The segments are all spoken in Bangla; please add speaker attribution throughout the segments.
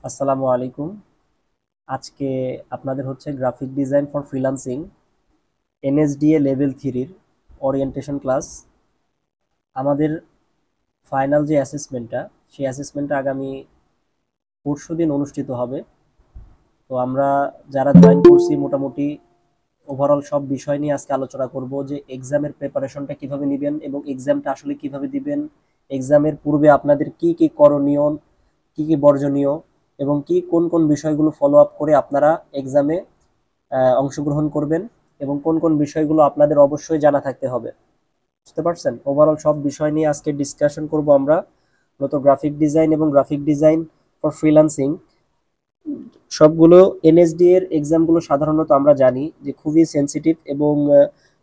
Speaker 1: আসসালামু আলাইকুম। আজকে আপনাদের হচ্ছে graphic design for freelancing NSDA level 3 orientation class. আমাদের ফাইনাল যে অ্যাসেসমেন্টটা, সেই অ্যাসেসমেন্টটা আগামী পরশুদিন অনুষ্ঠিত হবে। তো আমরা যারা জয়েন করছি মোটামুটি ওভারঅল সব বিষয় নিয়ে আজকে আলোচনা করব যে এক্সামের প্রিপারেশনটা কিভাবে নেবেন এবং এক্সামটা আসলে কিভাবে দিবেন। এক্সামের পূর্বে আপনাদের কি কি করণীয়, কি কি বর্জনীয় এবং কি কোন কোন বিষয়গুলো ফলো আপ করে আপনারা এক্সামে অংশগ্রহণ করবেন এবং কোন কোন বিষয়গুলো আপনাদের অবশ্যই জানা থাকতে হবে। বুঝতে পারছেন? ওভারঅল সব বিষয় নিয়ে আজকে ডিসকাশন করব আমরা। মূলত গ্রাফিক ডিজাইন এবং গ্রাফিক ডিজাইন ফর ফ্রিল্যান্সিং সবগুলো এনএসডি এর এক্সামগুলো সাধারণত আমরা জানি যে খুবই সেনসিটিভ এবং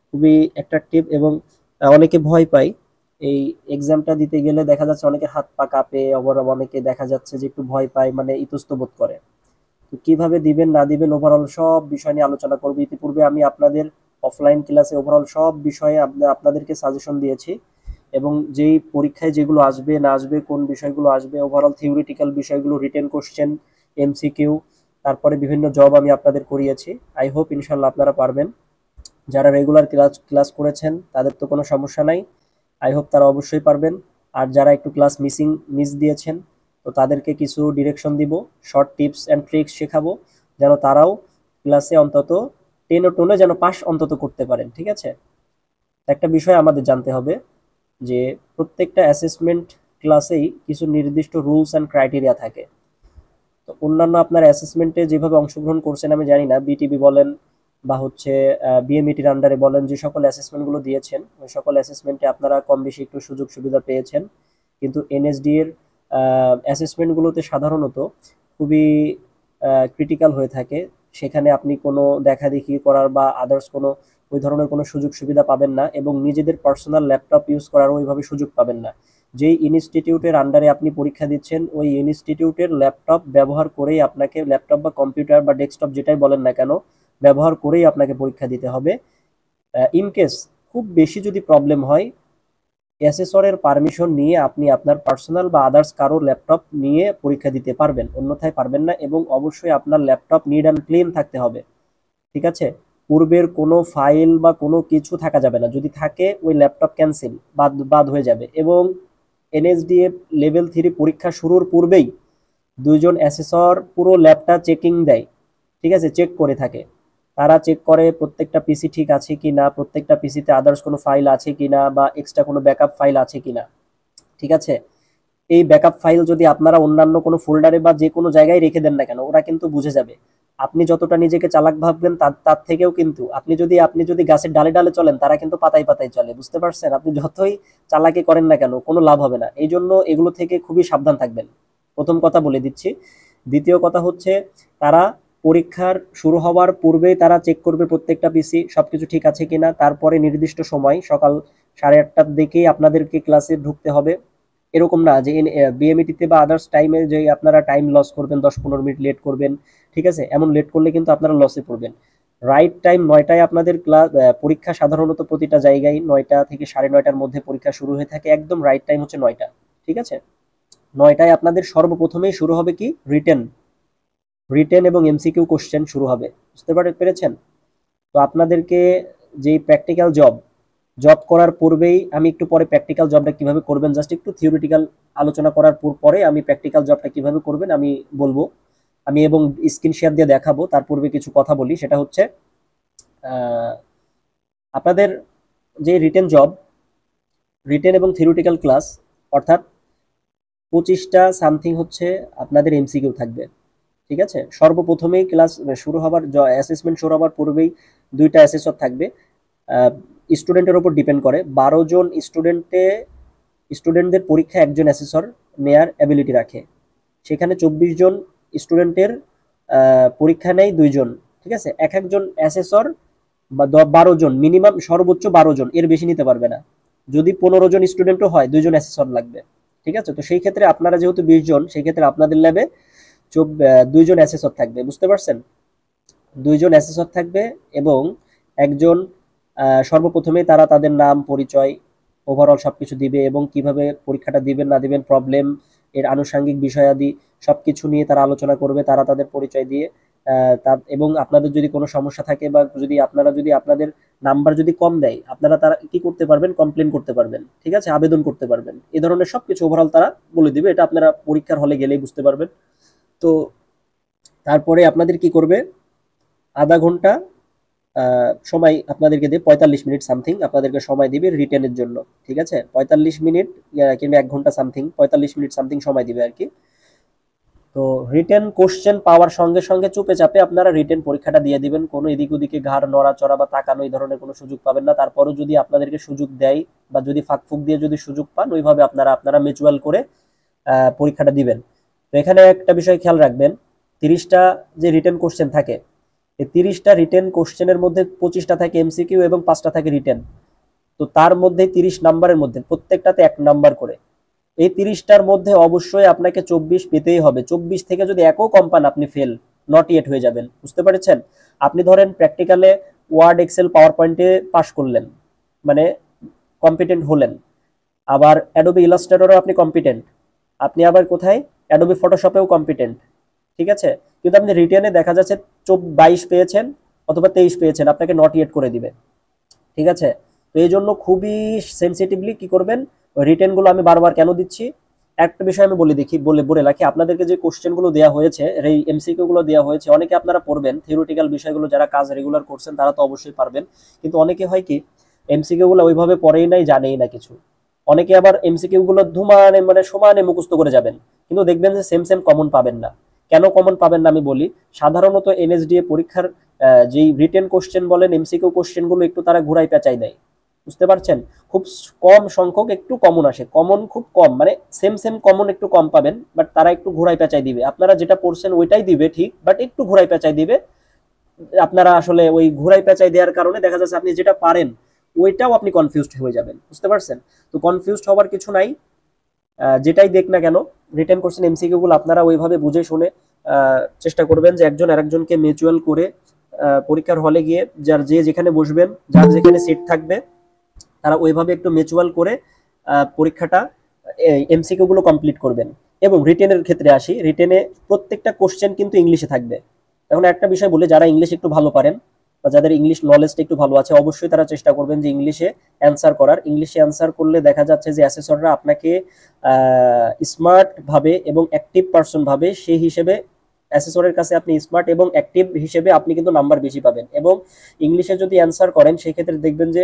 Speaker 1: খুবই অ্যাট্রাকটিভ এবং অনেকে ভয় পায়। এই এক্সামটা দিতে গেলে দেখা যাচ্ছে অনেকে হাত পা কাঁপে, আবার অনেকে দেখা যাচ্ছে যে একটু ভয় পায়, মানে ইতস্ত বোধ করে। তো কিভাবে দিবেন না দিবেন ওভারঅল সব বিষয় নিয়ে আলোচনা করব। ইতিপূর্বে আমি আপনাদের অফলাইন ক্লাসে ওভারঅল সব বিষয়ে আপনাদেরকে সাজেশন দিয়েছি এবং যেই পরীক্ষায় যেগুলো আসবে না আসবে, কোন বিষয়গুলো আসবে, ওভারঅল থিওরিটিক্যাল বিষয়গুলো, রিটেন কোশ্চেন, এমসিকিউ, তারপরে বিভিন্ন জব আমি আপনাদের করিয়েছি। আই হোপ ইনশাল্লাহ আপনারা পারবেন। যারা রেগুলার ক্লাস ক্লাস করেছেন তাদের তো কোনো সমস্যা নাই, আই হোপ তারা অবশ্যই পারবেন। আর যারা একটু ক্লাস মিস দিয়েছেন, তো তাদেরকে কিছু ডিরেকশন দিব, শর্ট টিপস অ্যান্ড ট্রিক্স শেখাবো, যেন তারাও ক্লাসে অন্তত টেনে টোনে যেন পাস অন্তত করতে পারেন। ঠিক আছে? একটা বিষয় আমাদের জানতে হবে যে প্রত্যেকটা অ্যাসেসমেন্ট ক্লাসেই কিছু নির্দিষ্ট রুলস অ্যান্ড ক্রাইটেরিয়া থাকে। তো অন্যান্য আপনার অ্যাসেসমেন্টে যেভাবে অংশগ্রহণ করছেন আমি জানি না, বিটিবি বলেন বা হচ্ছে বিএমইটির আন্ডারে বলেন, যে সকল অ্যাসেসমেন্টগুলো দিয়েছেন ওই সকল অ্যাসেসমেন্টে আপনারা কম বেশি একটু সুযোগ সুবিধা পেয়েছেন। কিন্তু এনএসডি এর অ্যাসেসমেন্টগুলোতে সাধারণত খুবই ক্রিটিক্যাল হয়ে থাকে। সেখানে আপনি কোনো দেখাদেখি করার বা আদার্স কোনো ওই ধরনের কোনো সুযোগ সুবিধা পাবেন না এবং নিজেদের পার্সোনাল ল্যাপটপ ইউজ করার ওইভাবে সুযোগ পাবেন না। যেই ইনস্টিটিউটের আন্ডারে আপনি পরীক্ষা দিচ্ছেন ওই ইনস্টিটিউটের ল্যাপটপ ব্যবহার করেই আপনাকে, ল্যাপটপ বা কম্পিউটার বা ডেস্কটপ যেটাই বলেন না কেন, ব্যবহার করেই আপনাকে পরীক্ষা দিতে হবে। ইন কেস খুব বেশি যদি প্রবলেম হয়, অ্যাসেসরের পারমিশন নিয়ে আপনি আপনার পার্সোনাল বা আদার্স কারো ল্যাপটপ নিয়ে পরীক্ষা দিতে পারবেন, অন্যথায় পারবেন না। এবং অবশ্যই আপনার ল্যাপটপ নিড অ্যান্ড ক্লিন থাকতে হবে। ঠিক আছে? পূর্বের কোনো ফাইল বা কোনো কিছু থাকা যাবে না, যদি থাকে ওই ল্যাপটপ ক্যান্সেল, বাদ বাদ হয়ে যাবে। এবং এনএসডিএফ লেভেল 3 পরীক্ষা শুরুর পূর্বেই দুইজন অ্যাসেসর পুরো ল্যাবটা চেকিং দেয়। ঠিক আছে? চেক করে থাকে। তারা চেক করে প্রত্যেকটা পিসি ঠিক আছে কি না, প্রত্যেকটা পিসিতে আদার্স কোনো ফাইল আছে কি না, বা এক্সট্রা কোনো ব্যাকআপ ফাইল আছে কি না। ঠিক আছে? এই ব্যাকআপ ফাইল যদি আপনারা অন্যান্য কোনো ফোল্ডারে বা যে কোনো জায়গায় রেখে দেন না কেন, ওরা কিন্তু বুঝে যাবে। আপনি যতটা নিজেকে চালাক ভাববেন তার তার থেকেও কিন্তু আপনি যদি গাছের ডালে ডালে চলেন, তারা কিন্তু পাতায় পাতায় চলে। বুঝতে পারছেন? আপনি যতই চালাকি করেন না কেন কোনো লাভ হবে না। এই জন্য এগুলো থেকে খুবই সাবধান থাকবেন। প্রথম কথা বলে দিচ্ছি। দ্বিতীয় কথা হচ্ছে, তারা পরীক্ষার শুরু হওয়ার পূর্বেই তারা চেক করবে প্রত্যেকটা পিসি সবকিছু ঠিক আছে কিনা। তারপরে নির্দিষ্ট সময় সকাল 8:30টার দিকেই আপনাদেরকে ক্লাসে ঢুকতে হবে। এরকম না যে বিএমইটিতে বা আদার্স টাইমে যে আপনারা টাইম লস করবেন, 10-15 মিনিট লেট করবেন। ঠিক আছে? এমন লেট করলে কিন্তু আপনারা লসে পড়বেন। রাইট টাইম 9টায় আপনাদের ক্লাস, পরীক্ষা সাধারণত প্রতিটা জায়গায় 9টা থেকে 9:30টার মধ্যে পরীক্ষা শুরু হয়ে থাকে। একদম রাইট টাইম হচ্ছে 9টা। ঠিক আছে? 9টায় আপনাদের সর্বপ্রথমেই শুরু হবে কি, রিটেন। রিটেন এবং এমসিকিউ কোশ্চেন শুরু হবে। বুঝতে পেরেছেন? তো আপনাদেরকে যেই প্র্যাকটিক্যাল জব জব করার পূর্বেই, আমি একটু পরে প্র্যাকটিক্যাল জবটা কিভাবে করবেন জাস্ট একটু থিওরিটিক্যাল আলোচনা করার পরে আমি প্র্যাকটিক্যাল জবটা কিভাবে করবেন আমি বলবো। আমি এবং স্ক্রিন শেয়ার দিয়ে দেখাবো। তার পূর্বে কিছু কথা বলি, সেটা হচ্ছে আহ, আপনাদের যে রিটেন জব, রিটেন এবং থিওরিটিক্যাল ক্লাস, অর্থাৎ 25টা সামথিং হচ্ছে আপনাদের এমসিকিউ থাকবে। ঠিক আছে? সর্বপ্রথমেই ক্লাস শুরু হবার, অ্যাসেসমেন্ট শুরু হবার পূর্বেই 2টা অ্যাসেসর থাকবে। স্টুডেন্টের ওপর ডিপেন্ড করে। 12জন স্টুডেন্টদের পরীক্ষা একজন অ্যাসেসর নেয়ার অ্যাবিলিটি রাখে। সেখানে 24জন স্টুডেন্টের পরীক্ষা নেয় 2জন। ঠিক আছে? এক একজন অ্যাসেসর বা 12জন, মিনিমাম সর্বোচ্চ 12জন, এর বেশি নিতে পারবে না। যদি 15জন স্টুডেন্টও হয় 2জন অ্যাসেসর লাগবে। ঠিক আছে? তো সেই ক্ষেত্রে আপনারা যেহেতু 20জন, সেই ক্ষেত্রে আপনাদের ল্যাবে 2জন অ্যাসেসর থাকবে। বুঝতে পারছেন? 2জন অ্যাসেসর থাকবে এবং একজন, সর্বপ্রথমে তারা তাদের নাম পরিচয় ওভারঅল সবকিছু দিবে এবং কিভাবে পরীক্ষাটা দিবেন না দিবেন, প্রবলেম এর আনুষঙ্গিক বিষয়াদি সবকিছু নিয়ে তারা আলোচনা করবে, তারা তাদের পরিচয় দিয়ে এবং আপনাদের যদি কোনো সমস্যা থাকে বা যদি আপনাদের নাম্বার যদি কম দেয়, আপনারা তারা কি করতে পারবেন, কমপ্লেন করতে পারবেন, ঠিক আছে, আবেদন করতে পারবেন। এই ধরনের সবকিছু ওভারঅল তারা বলে দিবে, এটা আপনারা পরীক্ষার হলে গেলেই বুঝতে পারবেন। তো তারপরে আপনাদের কি করবে, আধা ঘন্টা সময় আপনাদেরকে দেবে, 45 মিনিট সামথিং আপনাদেরকে সময় দিবে রিটেনের জন্য, ঠিক আছে, 45 মিনিট কিংবা 1 ঘন্টা সামথিং, 45 মিনিট সামথিং সময় দিবে আর কি। তো রিটেন কোশ্চেন পাওয়ার সঙ্গে সঙ্গে চুপে চাপে আপনারা রিটেন পরীক্ষাটা দিয়ে দিবেন, কোনো এদিক ওদিকে ঘাড় নড়াচড়া বা তাকানো এই ধরনের কোনো সুযোগ পাবেন না। তারপরও যদি আপনাদেরকে সুযোগ দেয় বা যদি ফাঁকফুক দিয়ে যদি সুযোগ পান, ওইভাবে আপনারা মিউচুয়াল করে পরীক্ষাটা দিবেন। তো এখানে একটা বিষয় খেয়াল রাখবেন, 30টা যে রিটেন কোশ্চেন থাকে, এই 30টা রিটেন কোশ্চেনের মধ্যে 25টা থাকে এমসিকিউ এবং 5টা থাকে রিটেন। তো তার মধ্যে 30 নাম্বারের মধ্যে প্রত্যেকটাতে 1 নাম্বার করে। এই 30টার মধ্যে অবশ্যই আপনাকে 24 পেতেই হবে। 24 থেকে যদি একও কম পান, আপনি ফেল, নট ইয়েট হয়ে যাবেন, বুঝতে পেরেছেন? আপনি ধরেন প্র্যাকটিক্যালে ওয়ার্ড, এক্সেল, পাওয়ার পয়েন্টে পাস করলেন, মানে কম্পিটেন্ট হলেন, আবার অ্যাডোবি ইলাস্ট্রেটরও আপনি কম্পিটেন্ট, আপনি আবার কোথায়, অ্যাডোবি ফটোশপেও কম্পিটেন্ট, ঠিক আছে, কিন্তু আপনি রিটেনে দেখা যাচ্ছে 22 পেয়েছেন অথবা 23 পেয়েছেন, আপনাকে নট ইয়েট করে দিবে, ঠিক আছে। তো এই জন্য খুবই সেন্সিটিভলি কি করবেন, রিটেনগুলো আমি বারবার কেন দিচ্ছি, একটা বিষয় আমি বলে রাখি, আপনাদেরকে যে কোশ্চেনগুলো দেওয়া হয়েছে, এই এমসিকিউ গুলো দেওয়া হয়েছে, অনেকে আপনারা পড়বেন থিওরিটিক্যাল বিষয়গুলো, যারা কাজ রেগুলার করছেন তারা তো অবশ্যই পারবেন, কিন্তু অনেকে হয় কি এমসিকিউ গুলো ওইভাবে পড়েই নাই, জানেই না কিছু। অনেকে আবার এমসিকিউ গুলো মানে সমানে মুখস্থ করে যাবেন, কিন্তু দেখবেন যে সেম সেম কমন পাবেন না। কেন কমন পাবেন না আমি বলি, সাধারণত এনএসডিএ পরীক্ষার যেই রিটেন কোশ্চেন বলেন, এমসিকিউ কোশ্চেন গুলো একটু তারা ঘুরাই পেঁচাই দেয়, বুঝতে পারছেন? খুব কম সংখ্যক একটু কমন আসে, কমন খুব কম, মানে সেম সেম কমন একটু কম পাবেন, বাট তারা একটু ঘুরাই পেঁচাই দিবে, আপনারা যেটা পড়ছেন ওইটাই দিবে ঠিক, বাট একটু ঘুরাই পেঁচাই দিবে। আপনারা আসলে ওই ঘুরাই পেঁচাই দেওয়ার কারণে দেখা যাচ্ছে আপনি যেটা পারেন ওইটাও আপনি কনফিউজড হয়ে যাবেন, বুঝতে পারছেন? তো কনফিউজড হওয়ার কিছু নাই, যেটাই দেখ না কেন রিটেন কোশ্চেন এমসিকিউ গুলো আপনারা ওইভাবে বুঝে শুনে চেষ্টা করবেন যে একজন আরেকজনকে মিউচুয়াল করে পরীক্ষার হলে গিয়ে যার যেখানে বসবেন, যার যেখানে সিট থাকবে, তারা ওইভাবে একটু মিউচুয়াল করে পরীক্ষাটা এমসিকিউ গুলো কমপ্লিট করবেন। এবং রিটেনের ক্ষেত্রে আসি, রিটেনে প্রত্যেকটা কোশ্চেন কিন্তু ইংলিশে থাকবে। এখন একটা বিষয় বলে, যারা ইংলিশ একটু ভালো পারেন বা যাদের ইংলিশ নলেজটা একটু ভালো আছে, অবশ্যই তারা চেষ্টা করবেন যে ইংলিশে অ্যান্সার করার। ইংলিশে অ্যান্সার করলে দেখা যাচ্ছে যে অ্যাসেসররা আপনাকে স্মার্ট ভাবে এবং অ্যাক্টিভ পারসন ভাবে, সেই হিসেবে অ্যাসেসরের কাছে আপনি স্মার্ট এবং অ্যাক্টিভ হিসেবে আপনি কিন্তু নাম্বার বেশি পাবেন। এবং ইংলিশে যদি অ্যান্সার করেন, সেই ক্ষেত্রে দেখবেন যে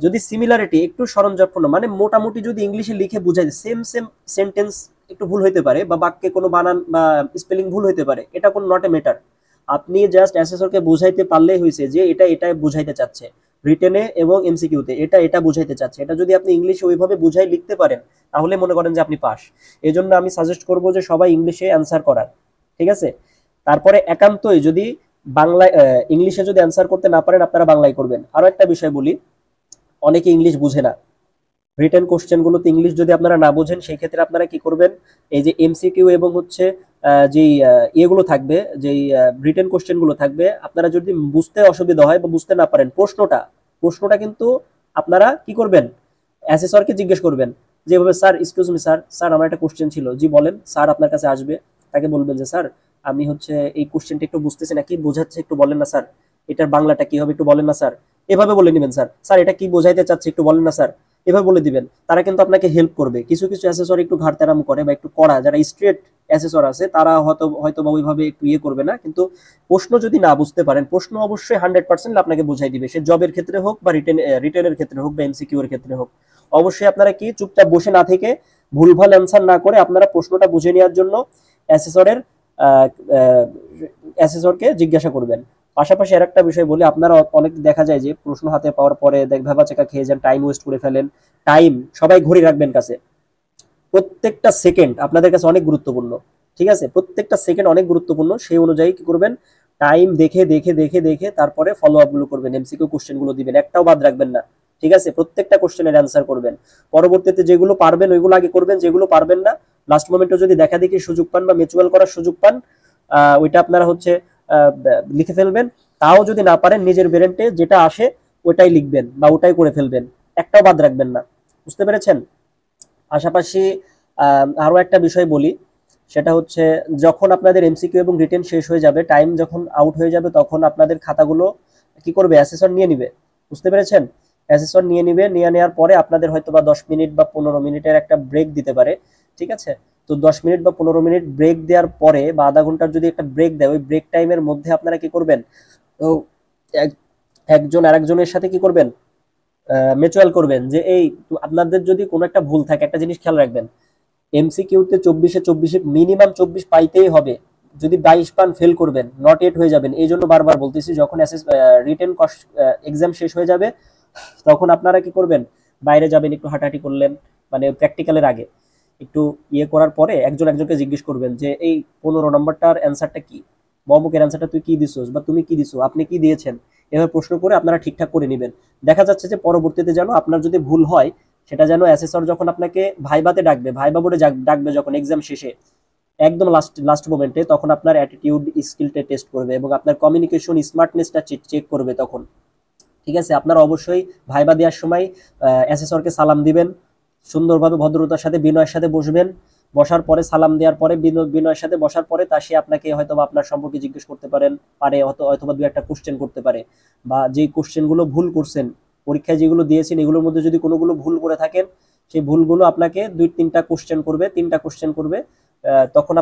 Speaker 1: যদি সিমিলারিটি একটু সরঞ্জামপূর্ণ, মানে মোটামুটি যদি ইংলিশে লিখে বোঝায়, সেম সেম সেন্টেন্স একটু ভুল হইতে পারে বা বাক্যে কোনো বানান বা স্পেলিং ভুল হইতে পারে, এটা কোনো নট এ ম্যাটার। আপনি জাস্ট অ্যাসেসরকে বুঝাইতে পারলেই হয়েছে যে এটা বুঝাইতে চাচ্ছে, রিটেনে এবং এমসিকিউতে এটা বুঝাইতে চাচ্ছে। এটা যদি আপনি ইংলিশে ওইভাবে বুঝাই লিখতে পারেন, তাহলে মনে করেন যে আপনি পাস। এই জন্য আমি সাজেস্ট করবো যে সবাই ইংলিশে অ্যান্সার করার, ঠিক আছে। তারপরে একান্তই যদি বাংলায় ইংলিশে যদি অ্যান্সার করতে না পারেন, আপনারা বাংলায় করবেন। আরো একটা বিষয় বলি, অনেকে ইংলিশ বুঝে না, রিটেন কোশ্চেনগুলোতে ইংলিশ যদি আপনারা না বোঝেন, সেই ক্ষেত্রে আপনারা কি করবেন, এই যে এমসিকিউ এবং হচ্ছে যেই ইয়েগুলো থাকবে, যেই রিটেন কোশ্চেনগুলো থাকবে, আপনারা যদি বুঝতে অসুবিধা হয় বা বুঝতে না পারেন, প্রশ্নটা কিন্তু আপনারা কি করবেন, অ্যাসেসরকে জিজ্ঞেস করবেন যেভাবে, sir excuse me sir, sir আমার একটা কোশ্চেন ছিল, জি বলেন। স্যার আপনার কাছে আসবে, তাকে বলবেন যে স্যার আমি হচ্ছে এই কোশ্চেনটা একটু বুঝতেছি না, কি বোঝাচ্ছে একটু বলেন না স্যার, এটার বাংলাটা কি হবে একটু বলেন না স্যার। এভাবে বলে নেবেন, স্যার স্যার এটা কি বোঝাইতে চাচ্ছে একটু বলেন না স্যার, এভাবে বলে দিবেন। তারা কিন্তু আপনাকে হেল্প করবে। কিছু কিছু অ্যাসেসর একটু ঘাড়তেরাম করে বা একটু কড়া, যারা স্ট্রেট অ্যাসেসর আছে, তারা হয়তো বা ওইভাবে একটু ইয়ে করবে না, কিন্তু প্রশ্ন যদি না বুঝতে পারেন, প্রশ্ন অবশ্যই 100% আপনাকে বুঝাই দিবে, সে জবের ক্ষেত্রে হোক বা রিটেনের ক্ষেত্রে হোক বা এমসিকিউ এর ক্ষেত্রে হোক। অবশ্যই আপনারা কি চুপচাপ বসে না থেকে, ভুলভাল অ্যান্সার না করে, আপনারা প্রশ্নটা বুঝে নেওয়ার জন্য অ্যাসেসরকে জিজ্ঞাসা করবেন। পাশাপাশি আর একটা বিষয় বলি, আপনারা অনেক দেখা যায় যে প্রশ্ন হাতে পাওয়ার পরে ভেবাচাকা খেয়ে যান, টাইম ওয়েস্ট করে ফেলেন। টাইম সবাই ঘড়ি রাখবেন কাছে, প্রত্যেকটা সেকেন্ড আপনাদের কাছে অনেক গুরুত্বপূর্ণ, ঠিক আছে, প্রত্যেকটা সেকেন্ড অনেক গুরুত্বপূর্ণ। সেই অনুযায়ী কি করবেন, টাইম দেখে দেখে দেখে দেখে তারপরে ফলো আপ গুলো করবেন, এমসিকিউ কোশ্চেন গুলো দিবেন, একটাও বাদ রাখবেন না, ঠিক আছে। প্রত্যেকটা কোশ্চেনের অ্যান্সার করবেন। পরবর্তীতে যেগুলো পারবেন ওইগুলো আগে করবেন, যেগুলো পারবেন না লাস্ট মোমেন্টে যদি দেখা দেখি সুযোগ পান বা মিউচুয়াল করার সুযোগ পান, ওইটা আপনারা হচ্ছে লিখে ফেলবেন। তাও যদি না পারেন, নিজের ব্রেনটে যেটা আসে ওটাই লিখবেন বা ওটাই করে ফেলবেন, একটাও বাদ রাখবেন না, বুঝতে পেরেছেন? পাশাপাশি আরো একটা বিষয় বলি, সেটা হচ্ছে যখন আপনাদের এমসিকিউ এবং রিটেন শেষ হয়ে যাবে, টাইম যখন আউট হয়ে যাবে, তখন আপনাদের খাতাগুলো কি করবে, অ্যাসেসর নিয়ে নিবে। বুঝতে পেরেছেন? অ্যাসেসর নিয়ে নিবে, নিয়ে নেওয়ার পরে আপনাদের হয়তো বা 10 মিনিট বা 15 মিনিটের একটা ব্রেক দিতে পারে। ঠিক আছে? তো 10 মিনিট বা 15 মিনিট ব্রেক দেওয়ার পরে বা আধা ঘন্টার যদি একটা ব্রেক দেয়, ওই ব্রেক টাইমের মধ্যে আপনারা কি করবেন, তো একজন আরেকজনের সাথে কি করবেন, মিউচুয়াল করবেন যে এই আপনাদের যদি কোনো একটা ভুল থাকে, একটা জিনিস খেয়াল রাখবেন, এমসিকিউতে 24-এ মিনিমাম 24 পাইতেই হবে। যদি 22 পান ফেল করবেন, নট এট হয়ে যাবেন। এই জন্য বারবার বলতেছি, যখন রিটেন এক্সাম শেষ হয়ে যাবে, তখন আপনারা কি করবেন, বাইরে যাবেন, একটু হাঁটাহাঁটি করলেন, মানে প্র্যাকটিক্যালের আগে একটু ইয়ে করার পরে একজন একজনকে জিজ্ঞেস করবেন যে এই 15 নম্বরটার অ্যান্সারটা কি, বা অমুকের অ্যান্সারটা তুই কি দিছোস বা তুমি কি দিছো, আপনি কি দিয়েছেন, এভাবে প্রশ্ন করে আপনারা ঠিকঠাক করে নেবেন। দেখা যাচ্ছে যে পরবর্তীতে যেন আপনার যদি ভুল হয়, সেটা যেন অ্যাসেসর যখন আপনাকে ভাইবাতে ডাকবে, ভাইবা বোর্ডে ডাকবে যখন এক্সাম শেষে, একদম লাস্ট লাস্ট মোমেন্টে, তখন আপনার অ্যাটিটিউড স্কিলটা টেস্ট করবে এবং আপনার কমিউনিকেশন স্মার্টনেসটা চেক করবে তখন। ঠিক আছে? আপনারা অবশ্যই ভাইবা দেওয়ার সময় অ্যাসেসরকে সালাম দিবেন, সুন্দরভাবে ভদ্রতার সাথে বিনয়ের সাথে বসবেন। বসার পরে সালাম দেওয়ার পরে বিনয়ের সাথে বসার পরে তা সে আপনাকে হয়তো বা আপনার সম্পর্কে জিজ্ঞেস করতে পারে হয়তোবা দু একটা কোশ্চেন করতে পারে, বা যেই কোশ্চেনগুলো ভুল করছেন, পরীক্ষায় যেগুলো দিয়েছেন এগুলোর মধ্যে যদি কোনোগুলো ভুল করে থাকেন, সেই ভুলগুলো আপনাকে 2-3টা কোশ্চেন করবে, 3টা কোশ্চেন করবে। তখন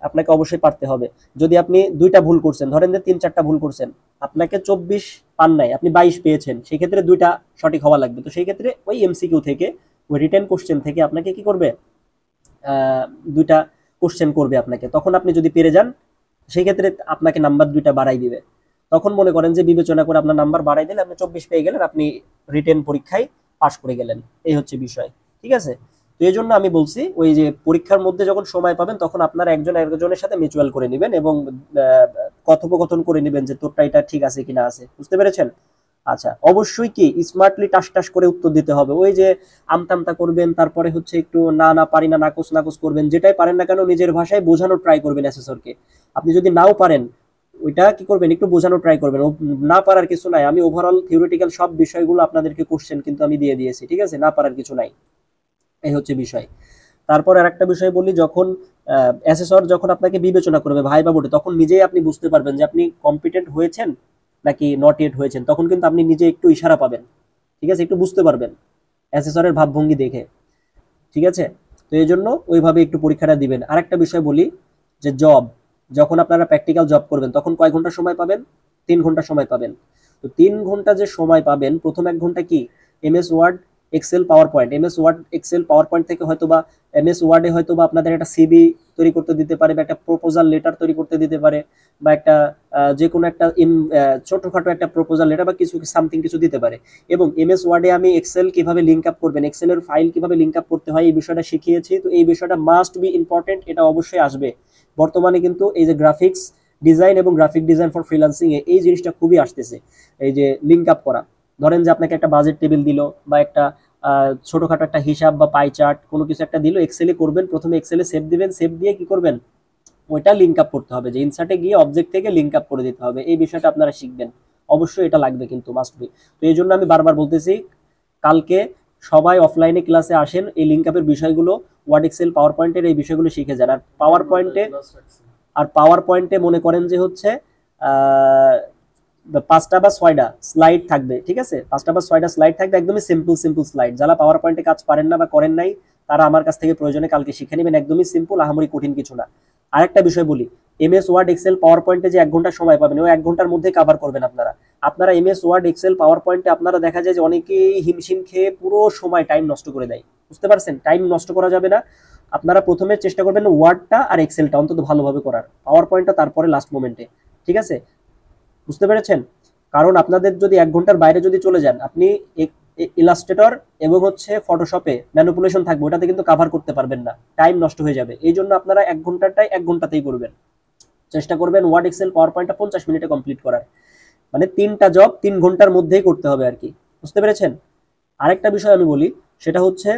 Speaker 1: আপনাকে অবশ্যই পারতে হবে। যদি আপনি 2টা ভুল করছেন, ধরেন যে 3-4টা ভুল করছেন, আপনাকে 24 পান নাই, আপনি 22 পেয়েছেন, সেই ক্ষেত্রে 2টা সঠিক হওয়া লাগবে। তো সেই ক্ষেত্রে ওই এমসিকিউ থেকে, ওই রিটেন কোশ্চেন থেকে আপনাকে কি করবে, 2টা কোশ্চেন করবে আপনাকে। তখন আপনি যদি পেরে যান, সেই ক্ষেত্রে আপনাকে নাম্বার 2টা বাড়াই দিবে। তখন মনে করেন যে বিবেচনা করে আপনার নাম্বার বাড়াই দিলে আপনি 24 পেয়ে গেলেন, আপনি রিটেন পরীক্ষায় পাশ করে গেলেন। এই হচ্ছে বিষয়। ঠিক আছে? তো এই জন্য আমি বলছি, ওই যে পরীক্ষার মধ্যে যখন সময় পাবেন, তখন আপনারা একজন একজনের সাথে মিউচুয়াল করে নেবেন এবং কথোপকথন করে নেবেন যে তোরটা এটা ঠিক আছে কিনা আছে। বুঝতে পেরেছেন? আচ্ছা, অবশ্যই কি স্মার্টলি টাস টাস করে উত্তর দিতে হবে। ওই যে আমতামতা করবেন, তারপরে হচ্ছে একটু না না পারি না, নাকচ নাকচ করবেন, যেটাই পারেন না কেন নিজের ভাষায় বোঝানোর ট্রাই করবেন অ্যাসেসরকে। আপনি যদি নাও পারেন, ওইটা কি করবেন, একটু বোঝানোর ট্রাই করবেন। না পারার কিছু নাই, আমি ওভারঅল থিওরিটিক্যাল সব বিষয়গুলো আপনাদেরকে কোশ্চেন কিন্তু আমি দিয়ে দিয়েছি। ঠিক আছে? না পারার কিছু নাই। এই হচ্ছে বিষয়। তারপর আর একটা বিষয় বলি, যখন অ্যাসেসর যখন আপনাকে বিবেচনা করবে ভাইবা বোর্ডে, তখন নিজেই আপনি বুঝতে পারবেন যে আপনি কম্পিটেন্ট হয়েছেন নাকি নট ইয়েট হয়েছেন। তখন কিন্তু আপনি নিজে একটু ইশারা পাবেন। ঠিক আছে? একটু বুঝতে পারবেন অ্যাসেসরের ভাবভঙ্গি দেখে। ঠিক আছে? তো এই জন্য ওইভাবে একটু পরীক্ষাটা দিবেন। আরেকটা বিষয় বলি, যে যখন আপনারা প্র্যাকটিক্যাল জব করবেন, তখন কয় ঘন্টা সময় পাবেন? 3 ঘন্টা সময় পাবেন। তো 3 ঘন্টা যে সময় পাবেন, প্রথম 1 ঘন্টা কি, MS Word, Excel, PowerPoint. MS Word, Excel, PowerPoint থেকে হয়তোবা এমএস ওয়ার্ডে হয়তোবা আপনাদের একটা সিভি তৈরি করতে দিতে পারে, বা একটা প্রপোজাল লেটার তৈরি করতে দিতে পারে, বা একটা যে কোনো একটা ছোটখাটো একটা প্রপোজাল লেটার বা কিছু সামথিং কিছু দিতে পারে। এবং এমএস ওয়ার্ডে আমি এক্সেল কিভাবে লিঙ্ক আপ করবেন, এক্সেলের ফাইল কিভাবে লিঙ্ক আপ করতে হয়, এই বিষয়টা শিখিয়েছি। তো এই বিষয়টা মাস্ট বি ইম্পর্টেন্ট, এটা অবশ্যই আসবে। বর্তমানে কিন্তু এই যে গ্রাফিক্স ডিজাইন এবং গ্রাফিক ডিজাইন ফর ফ্রিল্যান্সিং এ এই জিনিসটা খুবই আসতেছে। এই যে লিঙ্ক আপ করা, ধরেন যে আপনাকে একটা বাজেট টেবিল দিল, বা একটা ছোটখাটো একটা হিসাব বা পাই চার্ট কোনো কিছু একটা দিল, এক্সেলে করবেন। প্রথমে এক্সেলে সেভ দিবেন, সেভ দিয়ে কি করবেন, ওইটা লিঙ্ক আপ করতে হবে, যে ইনসার্টে গিয়ে অবজেক্ট থেকে লিঙ্ক আপ করে দিতে হবে। এই বিষয়টা আপনারা শিখবেন, অবশ্যই এটা লাগবে কিন্তু, মাস্ট বি। তো এই জন্য আমি বারবার বলতেছি, কালকে সবাই অফলাইনে ক্লাসে আসেন, এই লিঙ্ক আপের বিষয়গুলো, ওয়ার্ড, এক্সেল, পাওয়ার পয়েন্টের এই বিষয়গুলো শিখে যান। আর পাওয়ার পয়েন্টে মনে করেন যে হচ্ছে 5টা বা 6টা স্লাইড থাকবে। ঠিক আছে? 5টা বা 6টা স্লাইড থাকবে, একদমই সিম্পল সিম্পল স্লাইড। যারা পাওয়ার পয়েন্টে কাজ পারেন না বা করেন নাই, তারা আমার কাছ থেকে প্রয়োজনে কালকে শিখে নেবেন। একদমই সিম্পল, আহামরি কঠিন কিছু না। আরেকটা বিষয় বলি, এমএস ওয়ার্ড, এক্সেল, পাওয়ার পয়েন্টে যে 1 ঘন্টা সময় পাবেন, ওই 1 ঘন্টার মধ্যে কভার করবেন আপনারা এমএস ওয়ার্ড, এক্সেল, পাওয়ার পয়েন্টে আপনারা দেখা যায় যে অনেকেই হিমশিম খেয়ে পুরো সময় টাইম নষ্ট করে দেয়। বুঝতে পারছেন? টাইম নষ্ট করা যাবে না। আপনারা প্রথমে চেষ্টা করবেন ওয়ার্ডটা আর এক্সেলটা অন্তত ভালোভাবে করার, পাওয়ার পয়েন্টটা তারপরে লাস্ট মোমেন্টে। ঠিক আছে? বুঝতে পেরেছেন? কারণ আপনাদের যদি 1 ঘন্টার বাইরে যদি চলে যান, আপনি ইলাস্ট্রেটর এবং হচ্ছে ফটোশপে ম্যানিপুলেশন থাকবে, ওটাতে কিন্তু কভার করতে পারবেন না, টাইম নষ্ট হয়ে যাবে। এই জন্য আপনারা 1 ঘন্টাটাই 1 ঘন্টাতেই করবেন। চেষ্টা করবেন ওয়ার্ড, এক্সেল, পাওয়ার পয়েন্টটা 50 মিনিটে কমপ্লিট করার। মানে 3টা জব 3 ঘন্টার মধ্যেই করতে হবে আর কি। বুঝতে পেরেছেন? আরেকটা বিষয় আমি বলি, সেটা হচ্ছে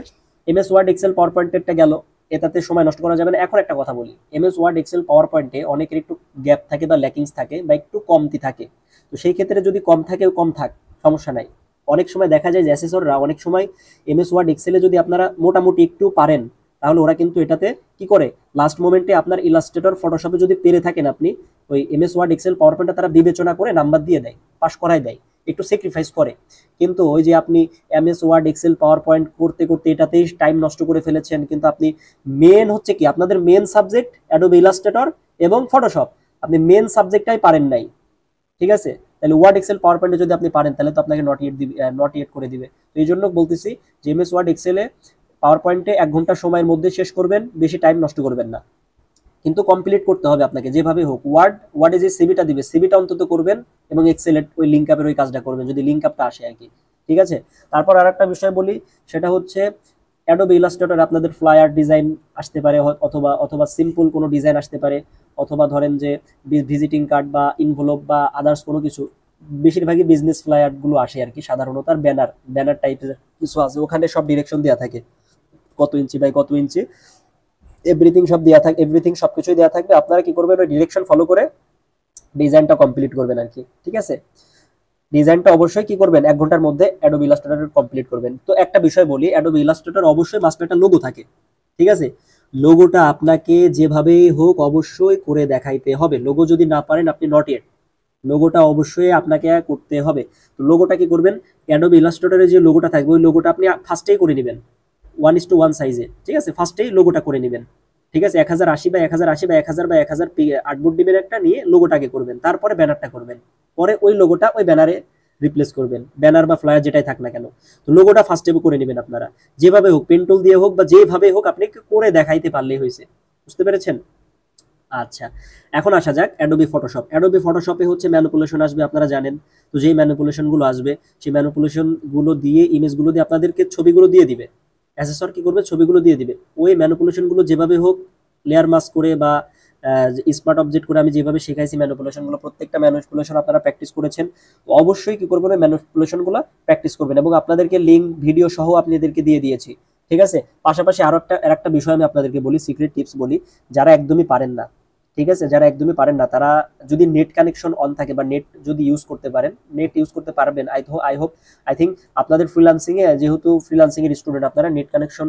Speaker 1: এমএস ওয়ার্ড, এক্সেল, পাওয়ার পয়েন্টেরটা গেল, এটাতে সময় নষ্ট করা যাবে না। এখন একটা কথা বলি, এমএস ওয়ার্ড, এক্সেল, পাওয়ার পয়েন্টে অনেকের একটু গ্যাপ থাকে বা ল্যাকিংস থাকে বা একটু কমতি থাকে। তো সেই ক্ষেত্রে যদি কম থাকে, কম থাক, সমস্যা নাই। অনেক সময় দেখা যায় যে অ্যাসেসররা অনেক সময় এমএস ওয়ার্ড, এক্সেলে যদি আপনারা মোটামুটি একটু পারেন, তাহলে ওরা কিন্তু এটাতে কি করে লাস্ট মোমেন্টে আপনার ইলাস্ট্রেটর ফটোশপে যদি পেরে থাকেন আপনি, ওই এমএস ওয়ার্ড এক্সেল পাওয়ার পয়েন্টটা তারা বিবেচনা করে নাম্বার দিয়ে দেয়, পাস করাই দেয়, একটু স্যাক্রিফাইস করে। কিন্তু ওই যে আপনি MS Word Excel PowerPoint করতে করতে এটাতেই টাইম নষ্ট করে ফেলেছেন, কিন্তু আপনি মেন হচ্ছে কি আপনাদের মেন সাবজেক্ট অ্যাডোবি ইলাস্ট্রেটর এবং ফটোশপ, আপনি মেন সাবজেক্টটাই পারেন নাই, ঠিক আছে? তাহলে ওয়ার্ড এক্সেল পাওয়ার পয়েন্টে যদি আপনি পারেন তাহলে তো আপনাকে নট ইয়েট করে দিবে। তো এই জন্য বলতেছি যে এমএস ওয়ার্ড এক্সেলে পাওয়ার পয়েন্টে 1 ঘন্টা সময়ের মধ্যে শেষ করবেন, বেশি টাইম নষ্ট করবেন না, কিন্তু কমপ্লিট করতে হবে আপনাকে যেভাবে হোক। ওয়ার্ডে যে সিভিটা দিবে সিভিটা অন্তত করবেন, এবং এক্সেলের ওই লিঙ্ক আপের ওই কাজটা করবেন যদি লিঙ্ক আপটা আসে আর কি, ঠিক আছে? তারপর আর একটা বিষয় বলি, সেটা হচ্ছে অ্যাডোবি ইলাস্ট্রেটর আপনাদের ফ্লায়ার ডিজাইন আসতে পারে, অথবা অথবা সিম্পল কোনো ডিজাইন আসতে পারে, অথবা ধরেন যে ভিজিটিং কার্ড বা ইনভলভ বা আদার্স কোনো কিছু, বেশিরভাগই বিজনেস ফ্লায়ার গুলো আসে আর কি সাধারণত। আর ব্যানার টাইপের কিছু আছে, ওখানে সব ডিরেকশন দেওয়া থাকে, কত ইঞ্চি বাই কত ইঞ্চি, এভরিথিং সব দেওয়া থাকে, এভরিথিং সবকিছুই দেওয়া থাকবে। আপনারা কি করবেন, ওই ডিরেকশন ফলো করে ডিজাইনটা কমপ্লিট করবেন আর কি, ঠিক আছে? ডিজাইনটা অবশ্যই কি করবেন 1 ঘন্টার মধ্যে অ্যাডোবি ইলাস্ট্রেটর কমপ্লিট করবেন। তো একটা বিষয় বলি, অ্যাডোবি ইলাস্ট্রেটর অবশ্যই মাস্ট একটা লোগো থাকে, ঠিক আছে? লোগোটা আপনাকে যেভাবেই হোক অবশ্যই করে দেখাইতে হবে। লোগো যদি না পারেন আপনি নট ইয়েট, লোগোটা অবশ্যই আপনাকে করতে হবে। তো লোগোটা কি করবেন, অ্যাডোবি ইলাস্ট্রেটরে যে লোগোটা থাকবে ওই লোগোটা আপনি ফার্স্টেই করে নেবেন 1:1 সাইজে, ঠিক আছে? ফার্স্টেই লোগোটা করে নেবেন, ঠিক আছে? 1080 বা 1080 বা 1000 বা 1000 আর্টবোর্ড নেবেন একটা, নিয়ে লোগোটাকে করবেন, তারপরে ব্যানারটা করবেন, পরে ওই লোগোটা ওই ব্যানারে রিপ্লেস করবেন, ব্যানার বা ফ্লায়ার যেটাই থাক না কেন। তো লোগোটা ফার্স্টে করে নেবেন আপনারা, যেভাবে হোক পেন টুল দিয়ে হোক বা যেভাবে হোক আপনি করে দেখাইতে পারলেই হয়েছে। বুঝতে পেরেছেন? আচ্ছা, এখন আসা যাক অ্যাডোবি ফটোশপ। অ্যাডোবি ফটোশপে হচ্ছে ম্যানিপুলেশন আসবে, আপনারা জানেন। তো যেই ম্যানিপুলেশন গুলো আসবে সেই ম্যানিপুলেশন গুলো দিয়ে ইমেজগুলো দিয়ে আপনাদেরকে ছবিগুলো দিয়ে দিবে, অ্যাসেসর কি করবে ছবিগুলো দিয়ে দিবে। ওই ম্যানিপুলেশন গুলো যেভাবে হোক লেয়ার মাস্ক করে বা স্মার্ট অবজেক্ট করে আমি যেভাবে শেখাইছি ম্যানিপুলেশন গুলো, প্রত্যেকটা ম্যানিপুলেশন আপনারা প্র্যাকটিস করেছেন। তো অবশ্যই কি করবেন, ম্যানিপুলেশন গুলো প্র্যাকটিস করবেন, এবং আপনাদেরকে লিঙ্ক ভিডিও সহ আপনাদেরকে দিয়ে দিয়েছি, ঠিক আছে? পাশাপাশি আরো একটা বিষয় আমি আপনাদেরকে বলি, সিক্রেট টিপস বলি, যারা একদমই পারেন না, ঠিক আছে, যারা একদমই পারেন না, তারা যদি নেট কানেকশন অন থাকে বা নেট যদি ইউজ করতে পারেন, নেট ইউজ করতে পারবেন, আই থিঙ্ক আপনাদের ফ্রিল্যান্সিং এ, যেহেতু ফ্রিল্যান্সিং এর স্টুডেন্ট, আপনারা নেট কানেকশন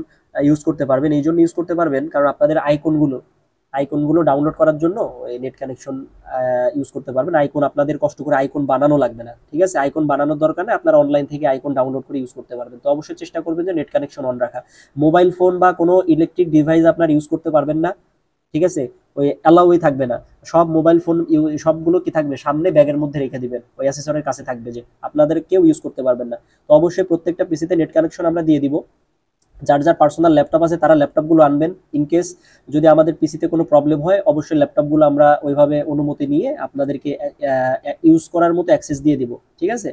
Speaker 1: ইউজ করতে পারবেন। এই জন্য ইউজ করতে পারবেন কারণ আপনাদের আইকনগুলো ডাউনলোড করার জন্য এই নেট কানেকশন ইউজ করতে পারবেন। আইকন আপনাদের কষ্ট করে আইকন বানানো লাগবে না, ঠিক আছে? আইকন বানানোর দরকার নেই, আপনারা অনলাইন থেকে আইকন ডাউনলোড করে ইউজ করতে পারবেন। তো অবশ্যই চেষ্টা করবেন যে নেট কানেকশন অন রাখা। মোবাইল ফোন বা কোনো ইলেকট্রিক ডিভাইস আপনার ইউজ করতে পারবেন না, ঠিক আছে? ওই অ্যালাউই থাকবে না। সব মোবাইল ফোন সবগুলো কি থাকবে সামনে ব্যাগের মধ্যে রেখে দিবেন, ওই অ্যাসেসরের কাছে থাকবে, যে আপনাদের কেউ ইউজ করতে পারবেন না। তো অবশ্যই প্রত্যেকটা পিসিতে নেট কানেকশন আমরা দিয়ে দিব। যার যার পার্সোনাল ল্যাপটপ আছে তারা ল্যাপটপগুলো আনবেন। ইনকেস যদি আমাদের পিসিতে কোনো প্রবলেম হয় অবশ্যই ল্যাপটপগুলো আমরা ওইভাবে অনুমতি নিয়ে আপনাদেরকে ইউজ করার মতো অ্যাক্সেস দিয়ে দিব, ঠিক আছে?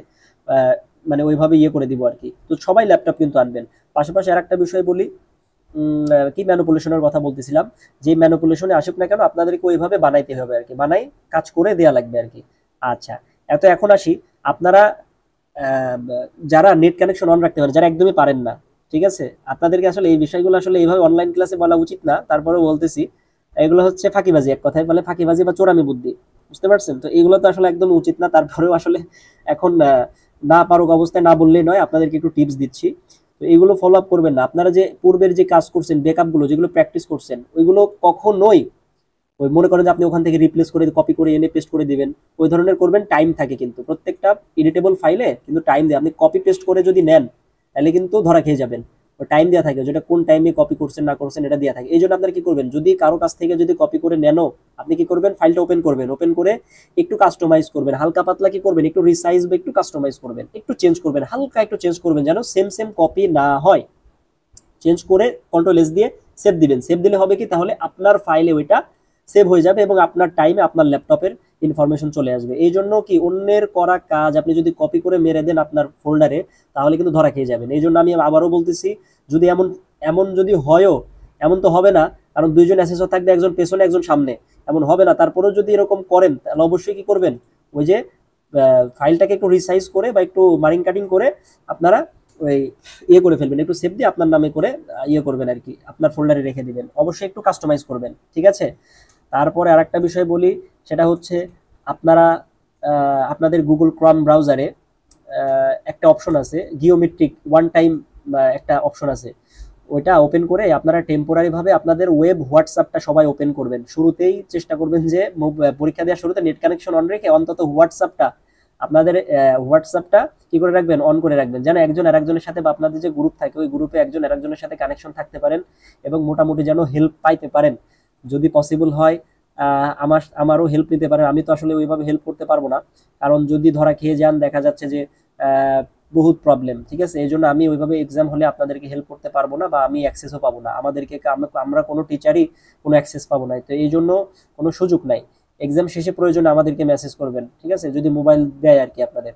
Speaker 1: মানে ওইভাবে করে দিব আর কি। তো সবাই ল্যাপটপ কিন্তু আনবেন। পাশাপাশি আর একটা বিষয় বলি, কি ম্যানিপুলেশনের কথা বলতেছিলাম, যে ম্যানিপুলেশনে আসুক না কেন আপনাদেরকে ওইভাবে বানাইতে হবে আর কি, বানাই কাজ করে দেয়া লাগবে আর কি। আচ্ছা, এখন আসি, আপনারা যারা নেট কানেকশন অন রাখতে পারেন, যারা একদমই পারেন না, ঠিক আছে, আপনাদেরকে আসলে এই বিষয়গুলো আসলে এইভাবে অনলাইন ক্লাসে বলা উচিত না, তারপরেও বলতেছি। এগুলো হচ্ছে ফাঁকিবাজি, এক কথায় বলে ফাঁকিবাজি বা চোরামি বুদ্ধি, বুঝতে পারছেন? তো এগুলো তো আসলে একদম উচিত না, তারপরেও আসলে এখন না পারুক অবস্থায় না বললেই নয়, আপনাদেরকে একটু টিপস দিচ্ছি। তো এগুলো ফলো আপ করবেন না। আপনারা যে পূর্বের যে কাজ করছেন, ব্যাকআপগুলো যেগুলো প্র্যাকটিস করছেন, ওইগুলো কখনোই ওই মনে করেন যে আপনি ওখান থেকে রিপ্লেস করে কপি করে এনে পেস্ট করে দিবেন, ওই ধরনের করবেন। টাইম থাকে কিন্তু প্রত্যেকটা এডিটেবল ফাইলে কিন্তু টাইম দেয়। আপনি কপি পেস্ট করে যদি নেন তাহলে কিন্তু ধরা খেয়ে যাবেন। টাইম দেওয়া থাকে, যেটা কোন টাইমে কপি করছেন না করছেন এটা দেওয়া থাকে। এই জন্য আপনারা কি করবেন, যদি কারো কাছ থেকে যদি কপি করে নেনও, আপনি কি করবেন, ফাইলটা ওপেন করবেন, ওপেন করে একটু কাস্টমাইজ করবেন, হালকা পাতলা কি করবেন, একটু রিসাইজ বা একটু কাস্টমাইজ করবেন, একটু চেঞ্জ করবেন, হালকা একটু চেঞ্জ করবেন, যেন সেম সেম কপি না হয়। চেঞ্জ করে কন্ট্রোল এস দিয়ে সেভ দিবেন। সেভ দিলে হবে কি, তাহলে আপনার ফাইলে ওইটা সেভ হয়ে যাবে এবং আপনার টাইমে আপনার ল্যাপটপের ইনফরমেশন চলে আসবে। এই জন্য কি, অন্যের করা কাজ আপনি যদি কপি করে মেরে দেন আপনার ফোল্ডারে, তাহলে কিন্তু ধরা খেয়ে যাবেন। এই জন্য আমি আবারও বলতেছি, যদি এমন এমন যদি হয়ও, এমন তো হবে না, কারণ দুইজন অ্যাসেসর থাকবে, একজন পেছনে একজন সামনে, এমন হবে না। তারপরেও যদি এরকম করেন তাহলে অবশ্যই কি করবেন, ওই যে ফাইলটাকে একটু রিসাইজ করে বা একটু মার্কিং কাটিং করে আপনারা ওই করে ফেলবেন, একটু সেভ দিয়ে আপনার নামে করে করবেন আর কি, আপনার ফোল্ডারে রেখে দিবেন। অবশ্যই একটু কাস্টমাইজ করবেন, ঠিক আছে? তারপরে আরেকটা বিষয় বলি, সেটা হচ্ছে আপনারা আপনাদের গুগল ক্রোম ব্রাউজারে একটা অপশন আছে, জিওমেট্রিক ওয়ান টাইম একটা অপশন আছে। ওইটা ওপেন করে আপনারা টেম্পোরারি ভাবে আপনাদের ওয়েব হোয়াটসঅ্যাপটা সবাই ওপেন করবেন। শুরুতেই চেষ্টা করবেন যে পরীক্ষা দেওয়ার শুরুতে নেট কানেকশন অন রেখে অন্তত হোয়াটসঅ্যাপটা আপনাদের হোয়াটসঅ্যাপটা কি করে রাখবেন, অন করে রাখবেন, যেন একজন আরেকজনের সাথে বা আপনাদের যে গ্রুপ থাকে ওই গ্রুপে একজন আরেকজনের সাথে কানেকশন থাকতে পারেন এবং মোটামুটি যেন হেল্প পাইতে পারেন। যদি পসিবল হয় আমারও হেল্প নিতে পারেন। আমি তো আসলে ওইভাবে হেল্প করতে পারবো না, কারণ যদি ধরা খেয়ে যান দেখা যাচ্ছে যে বহুত প্রবলেম, ঠিক আছে। এই জন্য আমি ওইভাবে এক্সাম হলে আপনাদেরকে হেল্প করতে পারবো না বা আমি অ্যাক্সেসও পাবো না, আমরা কোনো টিচারই কোনো অ্যাক্সেস পাবো না, তো এই জন্য কোনো সুযোগ নাই। এক্সাম শেষে প্রয়োজনে আমাদেরকে মেসেজ করবেন, ঠিক আছে, যদি মোবাইল দেয় আর কি আপনাদের।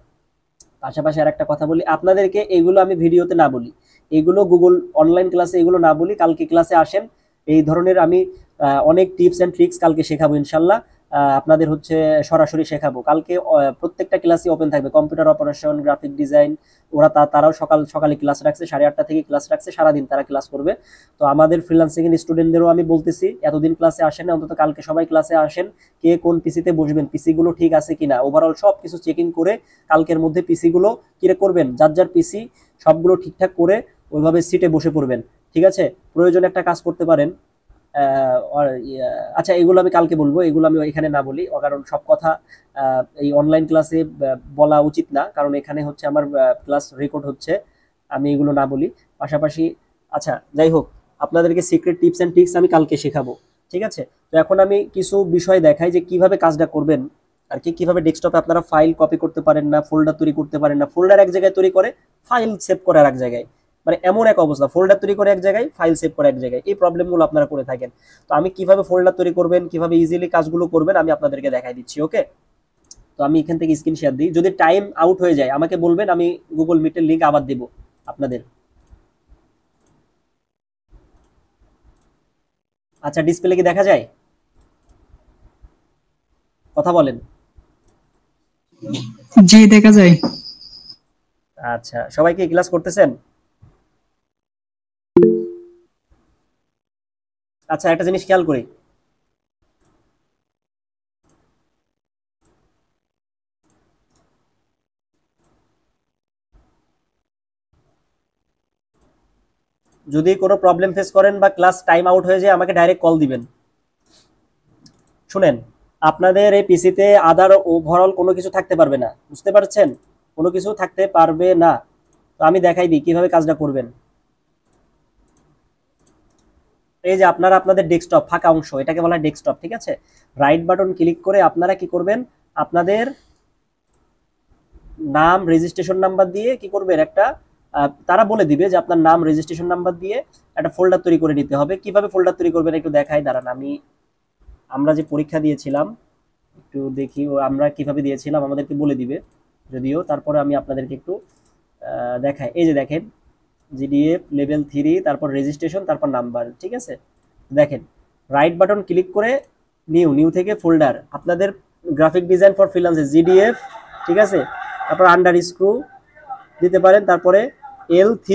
Speaker 1: পাশাপাশি আর একটা কথা বলি আপনাদেরকে, এগুলো আমি ভিডিওতে না বলি, এগুলো গুগল অনলাইন ক্লাসে এগুলো না বলি, কালকে ক্লাসে আসেন, এই ধরনের আমি অনেক টিপস অ্যান্ড ট্রিক্স কালকে শেখাবো ইনশাল্লাহ। আপনাদের হচ্ছে সরাসরি শেখাবো কালকে। প্রত্যেকটা ক্লাসই ওপেন থাকবে, কম্পিউটার অপারেশন, গ্রাফিক ডিজাইন, তারাও সকালে ক্লাস রাখছে, 8:30 থেকে ক্লাস রাখছে, সারাদিন তারা ক্লাস করবে। তো আমাদের ফ্রিল্যান্সিং এর স্টুডেন্টদেরও আমি বলতেছি এতদিন ক্লাসে আসেন না, অন্তত কালকে সবাই ক্লাসে আসেন। কে কোন পিসিতে বসবেন, পিসি গুলো ঠিক আছে কিনা, ওভারঅল সব কিছু চেকিং করে কালকের মধ্যে পিসি গুলো কিরে করবেন, যার পিসি সবগুলো ঠিকঠাক করে ওইভাবে সিটে বসে পড়বেন, ঠিক আছে। প্রয়োজনে একটা কাজ করতে পারেন, আচ্ছা এগুলো আমি কালকে বলবো, এগুলো আমি এখানে না বলি, কারণ সব কথা এই অনলাইন ক্লাসে বলা উচিত না, কারণ এখানে হচ্ছে আমার ক্লাস রেকর্ড হচ্ছে, আমি এগুলো না বলি। পাশাপাশি আচ্ছা যাই হোক, আপনাদেরকে সিক্রেট টিপস অ্যান্ড ট্রিক্স আমি কালকে শেখাবো, ঠিক আছে। তো এখন আমি কিছু বিষয় দেখাই যে কিভাবে কাজটা করবেন আর কি, কিভাবে ডেস্কটপে আপনারা ফাইল কপি করতে পারেন না, ফোল্ডার তৈরি করতে পারেন না, ফোল্ডার এক জায়গায় তৈরি করে ফাইল সেভ করে আর এক জায়গায়, মানে এমন এক অবস্থা, ফোল্ডার তৈরি করে এক জায়গায়, ফাইল সেভ করে এক জায়গায়, এই প্রবলেমগুলো আপনারা করে থাকেন। তো আমি কিভাবে ফোল্ডার তৈরি করবেন, কিভাবে ইজিলি কাজগুলো করবেন আমি আপনাদেরকে দেখাই দিচ্ছি, ওকে। তো আমি এখান থেকে স্ক্রিন শেয়ার দিই, যদি টাইম আউট হয়ে যায় আমাকে বলবেন, আমি গুগল মিটের লিঙ্ক আবার দেব আপনাদের। আচ্ছা ডিসপ্লে কি দেখা যায়, কথা বলেন।
Speaker 2: জি দেখা যায়।
Speaker 1: আচ্ছা সবাই কি ক্লাস করতেছেন? আচ্ছা একটা জিনিস খেয়াল করি, যদি কোনো প্রবলেম ফেস করেন বা ক্লাস টাইম আউট হয়ে যায় আমাকে ডাইরেক্ট কল দিবেন। শুনেন, আপনাদের এই পিসিতে আদার ওভারঅল কোনো কিছু থাকতে পারবে না, বুঝতে পারছেন, কোনো কিছু থাকতে পারবে না। তো আমি দেখাই দিই কিভাবে কাজটা করবেন। এই যে আপনারা আপনাদের ডেস্কটপ ফাঁকা অংশ, এটাকে বলা হয় ডেস্কটপ, ঠিক আছে। রাইট বাটন ক্লিক করে আপনারা কি করবেন, আপনাদের নাম রেজিস্ট্রেশন নাম্বার দিয়ে কি করবেন, একটা তারা বলে দিবে যে আপনার নাম রেজিস্ট্রেশন নাম্বার দিয়ে একটা ফোল্ডার তৈরি করে নিতে হবে। কিভাবে ফোল্ডার তৈরি করবেন একটু দেখাই, দাঁড়ান আমরা যে পরীক্ষা দিয়েছিলাম একটু দেখি আমরা কিভাবে দিয়েছিলাম, আমাদেরকে বলে দিবে যদিও, তারপরে আমি আপনাদেরকে একটু দেখাই। এই যে দেখেন জিডিএফ লেভেল 3, তারপর রেজিস্ট্রেশন, তারপর নাম্বার, ঠিক আছে। দেখেন রাইট বাটন ক্লিক করে নিউ থেকে ফোল্ডার, আপনাদের গ্রাফিক ডিজাইন ফর ফ্রিল্যান্সে জিডিএফ, ঠিক আছে, তারপর আন্ডার স্ক্রু দিতে পারেন, তারপরে L3,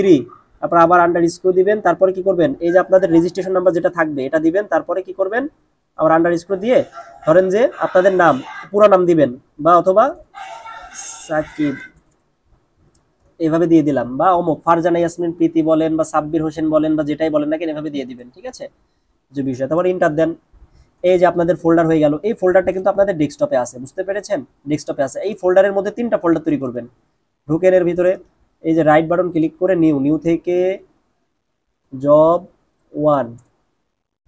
Speaker 1: তারপর আবার আন্ডার স্ক্রু দিবেন, তারপরে কি করবেন, এই যে আপনাদের রেজিস্ট্রেশন নাম্বার যেটা থাকবে এটা দিবেন, তারপরে কি করবেন, আবার আন্ডার স্ক্রু দিয়ে ধরেন যে আপনাদের নাম পুরো নাম দিবেন, বা অথবা সাকিব এভাবে দিয়ে দিলাম, বা অমুক ফারজানা ইয়াসমিন প্রীতি বলেন বা সাব্বির হোসেন বলেন বা যেটাই বলেন না কেন এভাবে দিয়ে দিবেন, ঠিক আছে, যে বিষয়। তারপর ইন্টার দেন, এই যে আপনাদের ফোল্ডার হয়ে গেল। এই ফোল্ডারটা কিন্তু আপনাদের ডেস্কটপে আছে, বুঝতে পেরেছেন, ডেস্কটপে আছে। এই ফোল্ডারের মধ্যে 3টা ফোল্ডার তৈরি করবেন, ঢুকেন এর ভিতরে, এই যে রাইট বাটন ক্লিক করে নিউ থেকে জব 1,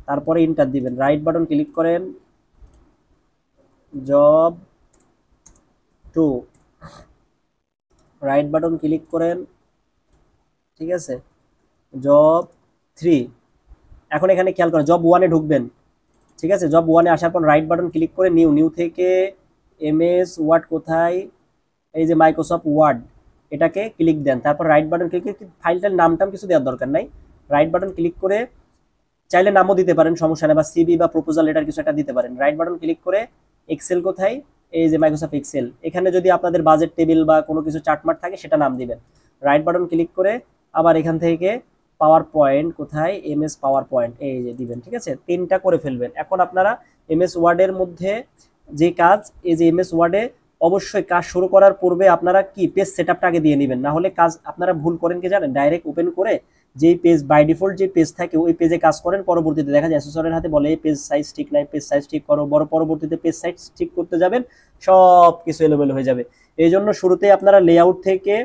Speaker 1: তারপরে ইন্টার দিবেন, রাইট বাটন ক্লিক করেন জব 2, রাইট বাটন ক্লিক করেন, ঠিক আছে, জব 3। এখন এখানে খেয়াল করেন জব 1-এ ঢুকবেন, ঠিক আছে। জব 1-এ আসার পর রাইট বাটন ক্লিক করে নিউ থেকে এমএস ওয়ার্ড কোথায়, এই যে মাইক্রোসফট ওয়ার্ড, এটাকে ক্লিক দেন, তারপর রাইট বাটন ক্লিক করে ফাইলটার নামটাম কিছু দেওয়ার দরকার নাই, রাইট বাটন ক্লিক করে চাইলে নামও দিতে পারেন, সমস্যা নেই, বা সিবি বা প্রপোজাল লেটার কিছু একটা দিতে পারেন। রাইট বাটন ক্লিক করে এক্সেল কোথায়, এই যে মাইক্রোসফট এক্সেল, এখানে যদি আপনাদের বাজেট টেবিল বা কোনো কিছু চার্টমার্ট থাকে সেটা নাম দিবেন। রাইট বাটন ক্লিক করে আবার এখান থেকে পাওয়ার পয়েন্ট কোথায়, এমএস পাওয়ার পয়েন্ট, এই যে দিবেন, ঠিক আছে, 3টা করে ফেলবেন। এখন আপনারা এমএস ওয়ার্ডের মধ্যে যে কাজ, এই যে এমএস ওয়ার্ডে অবশ্যই কাজ শুরু করার পূর্বে আপনারা কি পেজ সেটআপটা আগে দিয়ে নেবেন, না হলে কাজ আপনারা ভুল করেন কি জানেন, ডাইরেক্ট ওপেন করে যেই পেজ বাই ডিফল্ট যে পেজ থাকে ওই পেজে কাজ করেন, পরবর্তীতে দেখা যায় অ্যাসেসরের হাতে বলে এই পেজ সাইজ ঠিক নাই, পেজ সাইজ ঠিক করো, পরবর্তীতে পেজ সাইজ ঠিক করতে যাবেন সব কিছু এলোমেলো হয়ে যাবে। এই জন্য শুরুতেই আপনারা লেআউট থেকে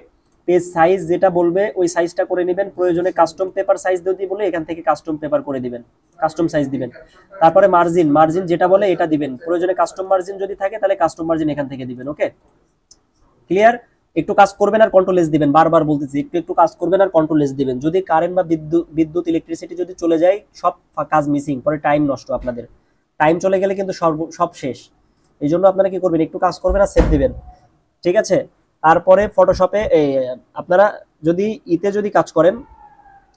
Speaker 1: পেজ সাইজ যেটা বলবে ওই সাইজটা করে নেবেন, প্রয়োজনে কাস্টম পেপার সাইজ যদি বলে এখান থেকে কাস্টম পেপার করে দিবেন, কাস্টম সাইজ দিবেন। তারপরে মার্জিন, মার্জিন যেটা বলে এটা দিবেন, প্রয়োজনে কাস্টম মার্জিন যদি থাকে তাহলে কাস্টম মার্জিন এখান থেকে দিবেন। ওকে, ক্লিয়ার? একটু কাজ করবেন আর কন্ট্রোল এস দিবেন, বারবার বলতেছি একটু একটু কাজ করবেন আর কন্ট্রোল এস দিবেন। যদি কারেন্ট বা বিদ্যুৎ ইলেকট্রিসিটি যদি চলে যায় সব কাজ মিসিং, পরে টাইম নষ্ট, আপনাদের টাইম চলে গেলে কিন্তু সব শেষ। এই জন্য আপনারা কি করবেন, একটু কাজ করবেন আর সেভ দিবেন, ঠিক আছে? তারপরে ফটোশপে আপনারা যদি যদি কাজ করেন,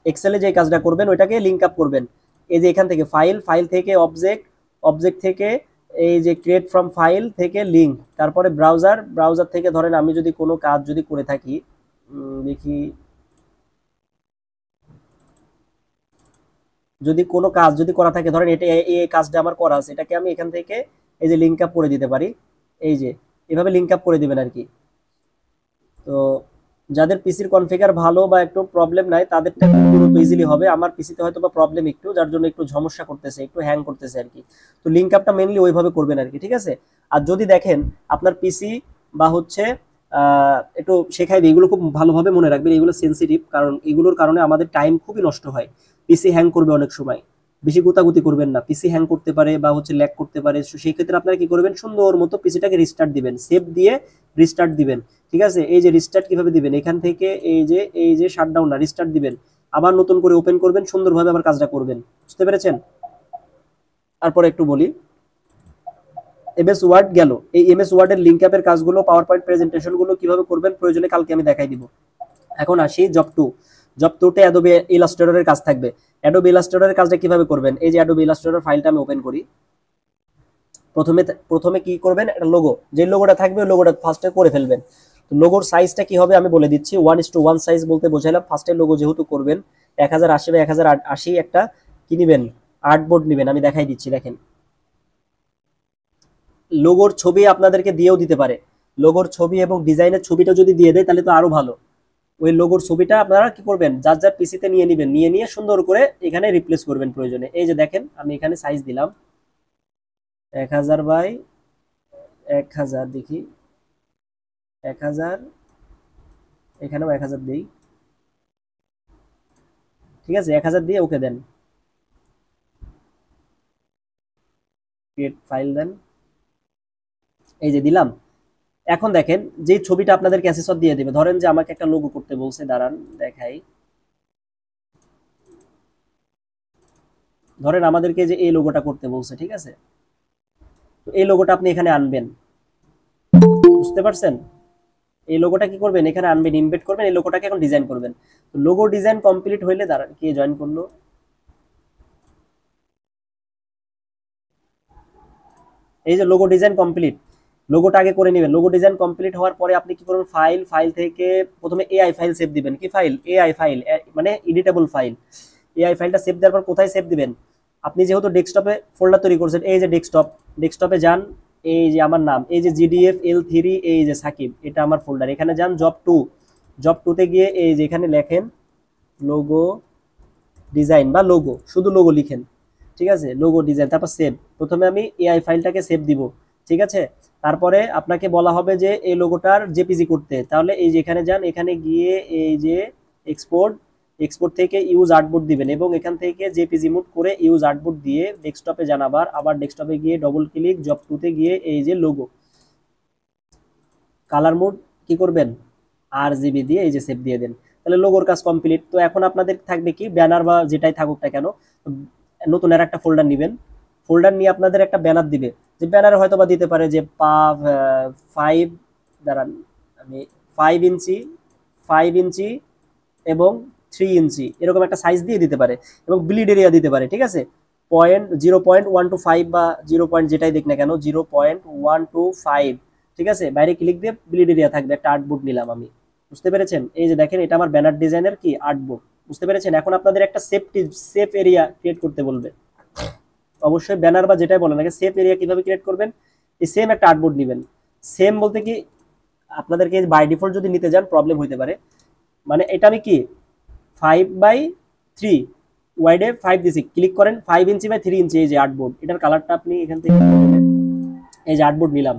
Speaker 1: এক্সেলে যে কাজটা করবেন ওইটাকে লিঙ্ক আপ করবেন। এই যে এখান থেকে ফাইল, ফাইল থেকে অবজেক্ট, অবজেক্ট থেকে এই যে ক্রিয়েট ফ্রম ফাইল থেকে লিঙ্ক, তারপরে ব্রাউজার, ব্রাউজার থেকে ধরেন আমি যদি কোনো কাজ যদি করে থাকি, দেখি যদি কোনো কাজ যদি করা থাকে, ধরেন এটা এই কাজটা আমার করা আছে, এটাকে আমি এখান থেকে এই যে লিঙ্ক আপ করে দিতে পারি, এই যে এভাবে লিঙ্ক আপ করে দিবেন আর কি। তো যাদের পিসির কনফিগার ভালো বা একটু প্রবলেম নাই তাদেরটা পুরো ইজিলি হবে। আমার পিসিতে হয়তো বা প্রবলেম একটু, যার জন্য একটু সমস্যা করতেছে, একটু হ্যাং করতেছে আর কি। তো লিঙ্ক আপটা মেইনলি ওইভাবে করবেন আর কি, ঠিক আছে? আর যদি দেখেন আপনার পিসি বা হচ্ছে একটু শেখাই দিই, এগুলো খুব ভালোভাবে মনে রাখবেন, এগুলো সেন্সিটিভ, কারণ এগুলোর কারণে আমাদের টাইম খুবই নষ্ট হয়। পিসি হ্যাং করবে অনেক সময়, বেশি গুতাগুতি করবেন না, পিসি হ্যাং করতে পারে বা হচ্ছে ল্যাগ করতে পারে। সেই ক্ষেত্রে আপনারা কি করবেন, সুন্দর মতো পিসিটাকে রিস্টার্ট দিবেন, সেভ দিয়ে রিস্টার্ট দিবেন, ঠিক আছে? এই যে রিস্টার্ট কিভাবে দিবেন, এখান থেকে এই যে শাটডাউন না, রিস্টার্ট দিবেন, আবার নতুন করে ওপেন করবেন, সুন্দরভাবে আবার কাজটা করবেন। বুঝতে পেরেছেন? তারপরে একটু বলি, এমএস ওয়ার্ড গেল, এই এমএস ওয়ার্ডের লিঙ্ক আপের কাজগুলো, পাওয়ার পয়েন্ট প্রেজেন্টেশন গুলো কিভাবে করবেন প্রয়োজনে কালকে আমি দেখাই দিব। এখন আসি জব 2। জব 2তে অ্যাডোবে ইলাস্ট্রেটরের কাজ থাকবে। অ্যাডোবে ইলাস্ট্রেটরের কাজটা কিভাবে করবেন, এই যে অ্যাডোবে ইলাস্ট্রেটর ফাইলটা আমি ওপেন করি। প্রথমে কি করবেন, একটা লোগো, যে লোগোটা থাকবে ওই লোগোটা ফার্স্টে করে ফেলবেন। তো লোগোর সাইজটা কি হবে আমি বলে দিচ্ছি, 1:1 সাইজ বলতে বোঝাইলাম। ফার্স্টে লোগো যেহেতু করবেন 1080 বাই 1080 একটা কি নেবেন, আর্টবোর্ড নেবেন, আমি দেখাই দিচ্ছি। দেখেন লোগোর ছবি আপনাদেরকে দিয়েও দিতে পারে, লোগোর ছবি এবং ডিজাইনের ছবিটা যদি দিয়ে দেয় তাহলে তো আরো ভালো। ওই লোগোর ছবিটা আপনারা কি করবেন, যার যার পিসিতে নিয়ে নেবেন, নিয়ে সুন্দর করে এখানে রিপ্লেস করবেন প্রয়োজনে। এই যে দেখেন আমি এখানে সাইজ দিলাম 1000 বাই 1000, দেখি 1000, এখানেও 1000 দিই, ঠিক আছে? 1000 দিয়ে ওকে দেন, ক্রিয়েট ফাইল দেন, এই যে দিলাম। এখন দেখেন যে ছবিটা আপনাদেরকে অ্যাসেসর দিয়ে দেবে, ধরেন যে আমাকে একটা লোগো করতে বলছে, দাঁড়ান দেখাই। ধরেন আমাদেরকে যে এই লোগোটা করতে বলছে, ঠিক আছে? তো এই লোগোটা আপনি এখানে আনবেন, বুঝতে পারছেন? এই লোগোটা কি করবেন, এখানে আনবেন, ইমবেড করবেন, এই লোগোটাকে এখন ডিজাইন করবেন। তো লোগো ডিজাইন কমপ্লিট হইলে, দাঁড়ান কে জয়েন করলো, এই যে লোগো ডিজাইন কমপ্লিট, লোগোটা আগে করে নেবেন। লোগো ডিজাইন কমপ্লিট হওয়ার পরে আপনি কি করবেন, ফাইল, ফাইল থেকে প্রথমে এআই ফাইল সেভ দিবেন। কি ফাইল, এআই ফাইল, মানে এডিটেবল ফাইল। এআই ফাইলটা সেভ দেওয়ার পর কোথায় সেভ দিবেন, আপনি যেহেতু ডেস্কটপে ফোল্ডার তৈরি করছেন, এই যে ডেস্কটপে যান, এই যে আমার নাম, এই যে জিডিএফ L3, এই যে সাকিব, এটা আমার ফোল্ডার, এখানে যান জব 2, জব 2তে গিয়ে এই যে এখানে লেখেন লোগো ডিজাইন বা লোগো, শুধু লোগো লিখেন, ঠিক আছে? লোগো ডিজাইন, তারপর সেভ। প্রথমে আমি এআই ফাইলটাকে সেভ দিব, ঠিক আছে? তারপরে আপনাকে বলা হবে যে এই লোগোটার জেপিজি করতে, তাহলে এই যে এখানে যান, এখানে গিয়ে এই যে এক্সপোর্ট, এক্সপোর্ট থেকে ইউজ আর্টবোর্ড দিবেন এবং এখান থেকে জেপিজি মুড করে ইউজ আর্টবোর্ড দিয়ে ডেস্কটপে যান, আবার ডেস্কটপে গিয়ে ডবল ক্লিক, জব 2তে গিয়ে এই যে লোগো কালার মোড কি করবেন, RGB দিয়ে এই যে সেভ দিয়ে দেন, তাহলে লোগোর কাজ কমপ্লিট। তো এখন আপনাদের থাকবে কি, ব্যানার বা যেটাই থাকুক না কেন, নতুন আর একটা ফোল্ডার নেবেন, ফোল্ডার নিয়ে আপনাদের একটা ব্যানার দিবে, যে ব্যানারে হয়তো বা দিতে পারে যে 5, দাঁড়ান আমি 5 ইঞ্চি, 5 ইঞ্চি এবং 3 ইঞ্চি এরকম একটা সাইজ দিয়ে দিতে পারে, এবং ব্লিড এরিয়া দিতে পারে, ঠিক আছে? 0.125 বা 0 পয়েন্ট যেটাই দেখ না কেন, 0.125, ঠিক আছে? বাইরে ক্লিক দিয়ে ব্লিড এরিয়া থাকবে, একটা আর্টবোর্ড নিলাম আমি। বুঝতে পেরেছেন? এই যে দেখেন এটা আমার ব্যানার ডিজাইনের কি আর্টবোর্ড, বুঝতে পেরেছেন? এখন আপনাদের একটা সেফ এরিয়া ক্রিয়েট করতে বলবে, অবশ্যই ব্যানার বা যেটাই বলেন আগে সেফ এরিয়া কিভাবে ক্রিয়েট করবেন, এই সেম একটা আর্টবোর্ড নেবেন, সেম বলতে কি আপনাদেরকে বাই ডিফল্ট যদি নিতে যান প্রবলেম হইতে পারে। মানে এটা আমি কি 5/3 ওয়াইডে 5 দিছি, ক্লিক করেন 5 ইঞ্চি বাই 3 ইঞ্চি, এই যে আর্টবোর্ড, এটার কালারটা আপনি এখান থেকে এই যে আর্টবোর্ড নিলাম,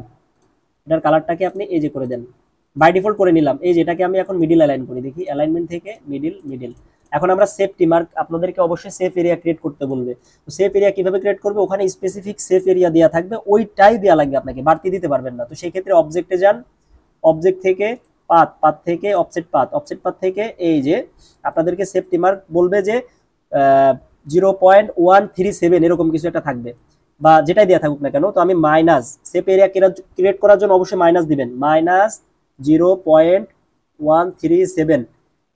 Speaker 1: এটার কালারটাকে আপনি এই যে করে দেন, বাই ডিফল্ট করে নিলাম। এই যে এটাকে আমি এখন মিডিল অ্যালাইন করি, দেখি অ্যালাইনমেন্ট থেকে মিডিল মিডিল। এখন আমরা সেফটি মার্ক, আপনাদেরকে অবশ্যই সেফ এরিয়া ক্রিয়েট করতে বলবে। তো সেফ এরিয়া কিভাবে ক্রিয়েট করবে, ওখানে স্পেসিফিক সেফ এরিয়া দেওয়া থাকবে, ওইটাই দেওয়া লাগবে আপনাকে, বাড়তি দিতে পারবেন না। তো সেই ক্ষেত্রে অবজেক্টে যান, অবজেক্ট থেকে পাথ, পাথ থেকে অফসেট পাথ, অফসেট পাথ থেকে এই যে আপনাদেরকে সেফটি মার্ক বলবে যে 0.137 এরকম কিছু একটা থাকবে, বা যেটাই দেওয়া থাকুক না কেন। তো আমি মাইনাস, সেফ এরিয়া ক্রিয়েট করার জন্য অবশ্যই মাইনাস দিবেন, -0.137,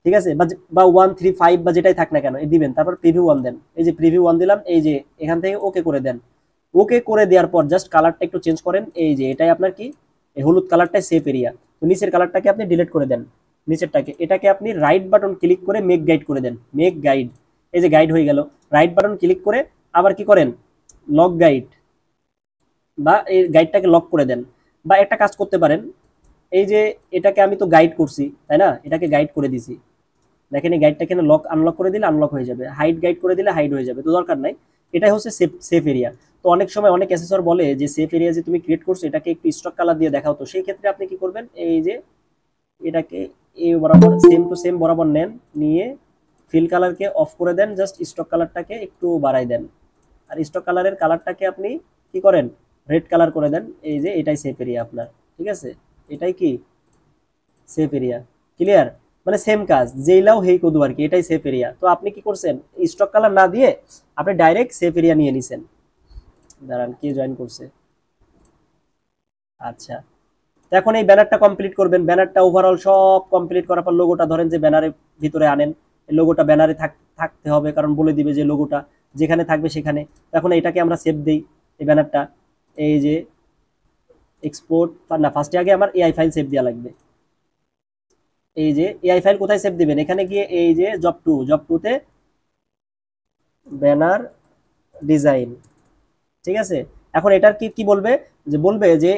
Speaker 1: ঠিক আছে, বা 135 বা যেটাই থাক না কেন এই দিবেন। তারপর প্রিভিউ 1 দেন, এই যে প্রিভিউ 1 দিলাম, এই যে এখান থেকে ওকে করে দেন। ওকে করে দেওয়ার পর জাস্ট কালারটা একটু চেঞ্জ করেন, এই যে এটাই আপনার কি, এই হলুদ কালারটাই সেফ এরিয়া। তো নিচের কালারটাকে আপনি ডিলিট করে দেন, নিচেরটাকে, এটাকে আপনি রাইট বাটন ক্লিক করে মেক গাইড করে দেন, মেক গাইড, এই যে গাইড হয়ে গেল। রাইট বাটন ক্লিক করে আবার কি করেন, লক গাইড, বা এই গাইডটাকে লক করে দেন। বা একটা কাজ করতে পারেন, এই যে এটাকে আমি তো গাইড করছি তাই না, এটাকে গাইড করে দিছি, দেখেন এই গাইডটাকে লক আনলক করে দিলে আনলক হয়ে যাবে, হাইড গাইড করে দিলে হাইড হয়ে যাবে, তো দরকার নাই। এটাই হচ্ছে সেফ সেফ এরিয়া। তো অনেক সময় অনেক অ্যাসেসর বলে যে সেফ এরিয়া যে তুমি ক্রিয়েট করছো এটাকে একটু স্টক কালার দিয়ে দেখাও, তো সেই ক্ষেত্রে আপনি কি করবেন, এই যে এটাকে এই বরাবর সেম টু সেম বরাবর নেন, নিয়ে ফিল কালারকে অফ করে দেন, জাস্ট স্টক কালারটাকে একটু বাড়াই দেন, আর স্টক কালারের কালারটাকে আপনি কি করেন, রেড কালার করে দেন। এই যে এটাই সেফ এরিয়া আপনার, ঠিক আছে, এটাই কি সেফ এরিয়া, ক্লিয়ার। মানে সেম কাজ, যেইলাও হেই কদু আর কি, এটাই সেফ এরিয়া। তো আপনি কি করছেন, স্টক কালার না দিয়ে আপনি ডাইরেক্ট সেফ এরিয়া নিয়ে নিছেন। দাঁড়ান, কে জয়েন করছে, আচ্ছা। তো এখন এই ব্যানারটা কমপ্লিট করবেন, ব্যানারটা ওভারঅল সব কমপ্লিট করার পর লোগোটা ধরেন যে ব্যানারের ভিতরে আনেন, এই লোগোটা ব্যানারে থাকতে হবে, কারণ বলে দিবে যে লোগোটা যেখানে থাকবে সেখানে। এখন এটাকে আমরা সেভ দেই, এই ব্যানারটা, এই যে এক্সপোর্ট না, ফার্স্টে আগে আমার এআই ফাইল সেভ দেওয়া লাগবে। এই যে এআই ফাইল কোথায় সেভ দিবেন, এখানে গিয়ে এই যে জব টুতে ব্যানার ডিজাইন, ঠিক আছে। এখন এটার কি কি বলবে, যে বলবে যে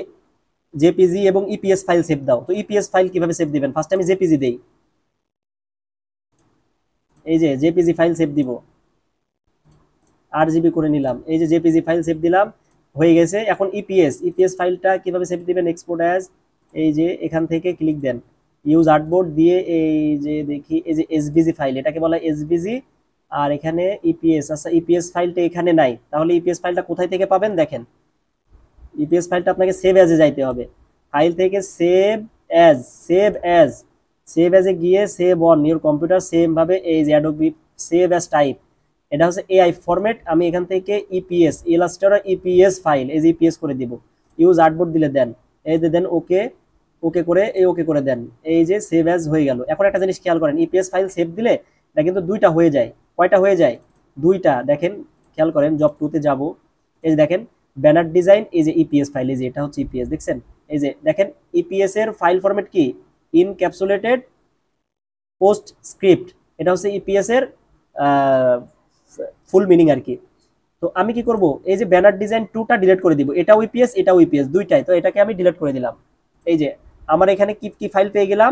Speaker 1: জেপিজি এবং ইপিএস ফাইল সেভ দাও। তো ইপিএস ফাইল কিভাবে সেভ দিবেন, ফার্স্ট আমি জেপিজি দেই, এই যে জেপিজি ফাইল সেভ দিব, 8 জিবি করে নিলাম, এই যে জেপিজি ফাইল সেভ দিলাম, হয়ে গেছে। এখন ইপিএস, ইপিএস ফাইলটা কিভাবে সেভ দিবেন, এক্সপোর্ট অ্যাজ, এই যে এখান থেকে ক্লিক দেন, ইউজ আর্টবোর্ড দিয়ে, এই যে দেখি এই যে এসবিজি ফাইল, এটাকে বলা এসবিজি। আর এখানে ইপিএস, আচ্ছা ইপিএস ফাইলটা এখানে নাই, তাহলে ইপিএস ফাইলটা কোথায় থেকে পাবেন, দেখেন ইপিএস ফাইলটা আপনাকে সেভ অ্যাজে যাইতে হবে, ফাইল থেকে save as, save as, save অ্যাজে গিয়ে save on your computer, same ভাবে এই যে অ্যাডোবি সেভ অ্যাজ টাইপ, এটা হচ্ছে এআই ফরম্যাট। আমি এখান থেকে ইপিএস ইলাস্ট্রেটর ইপিএস ফাইল, এই যে ইপিএস করে দিব, ইউজ আর্টবোর্ড দিলে দেন, এই যে দেন ওকে, ওকে করে এই ওকে করে দেন, এই যে সেভ অ্যাজ হয়ে গেল। এখন একটা জিনিস খেয়াল করেন, ইপিএস ফাইল সেভ দিলে এটা কিন্তু দুইটা হয়ে যায়, কয়টা হয়ে যায়, দুইটা, দেখেন খেয়াল করেন, জব টুতে যাব, এই যে দেখেন ব্যানার ডিজাইন, এই যে ইপিএস ফাইল, এই যে এটা হচ্ছে ইপিএস, দেখছেন, এই যে দেখেন ইপিএস এর ফাইল ফরম্যাট কি, ইনক্যাপসুলেটেড পোস্ট স্ক্রিপ্ট, এটা হচ্ছে ইপিএস এর ফুল মিনিং আর কি। তো আমি কি করব, এই যে ব্যানার ডিজাইন টুটা ডিলিট করে দিব, এটাও ইপিএস এটাও ইপিএস দুইটাই, তো এটাকে আমি ডিলিট করে দিলাম। এই যে আমার এখানে কি কি ফাইল পেয়ে গেলাম,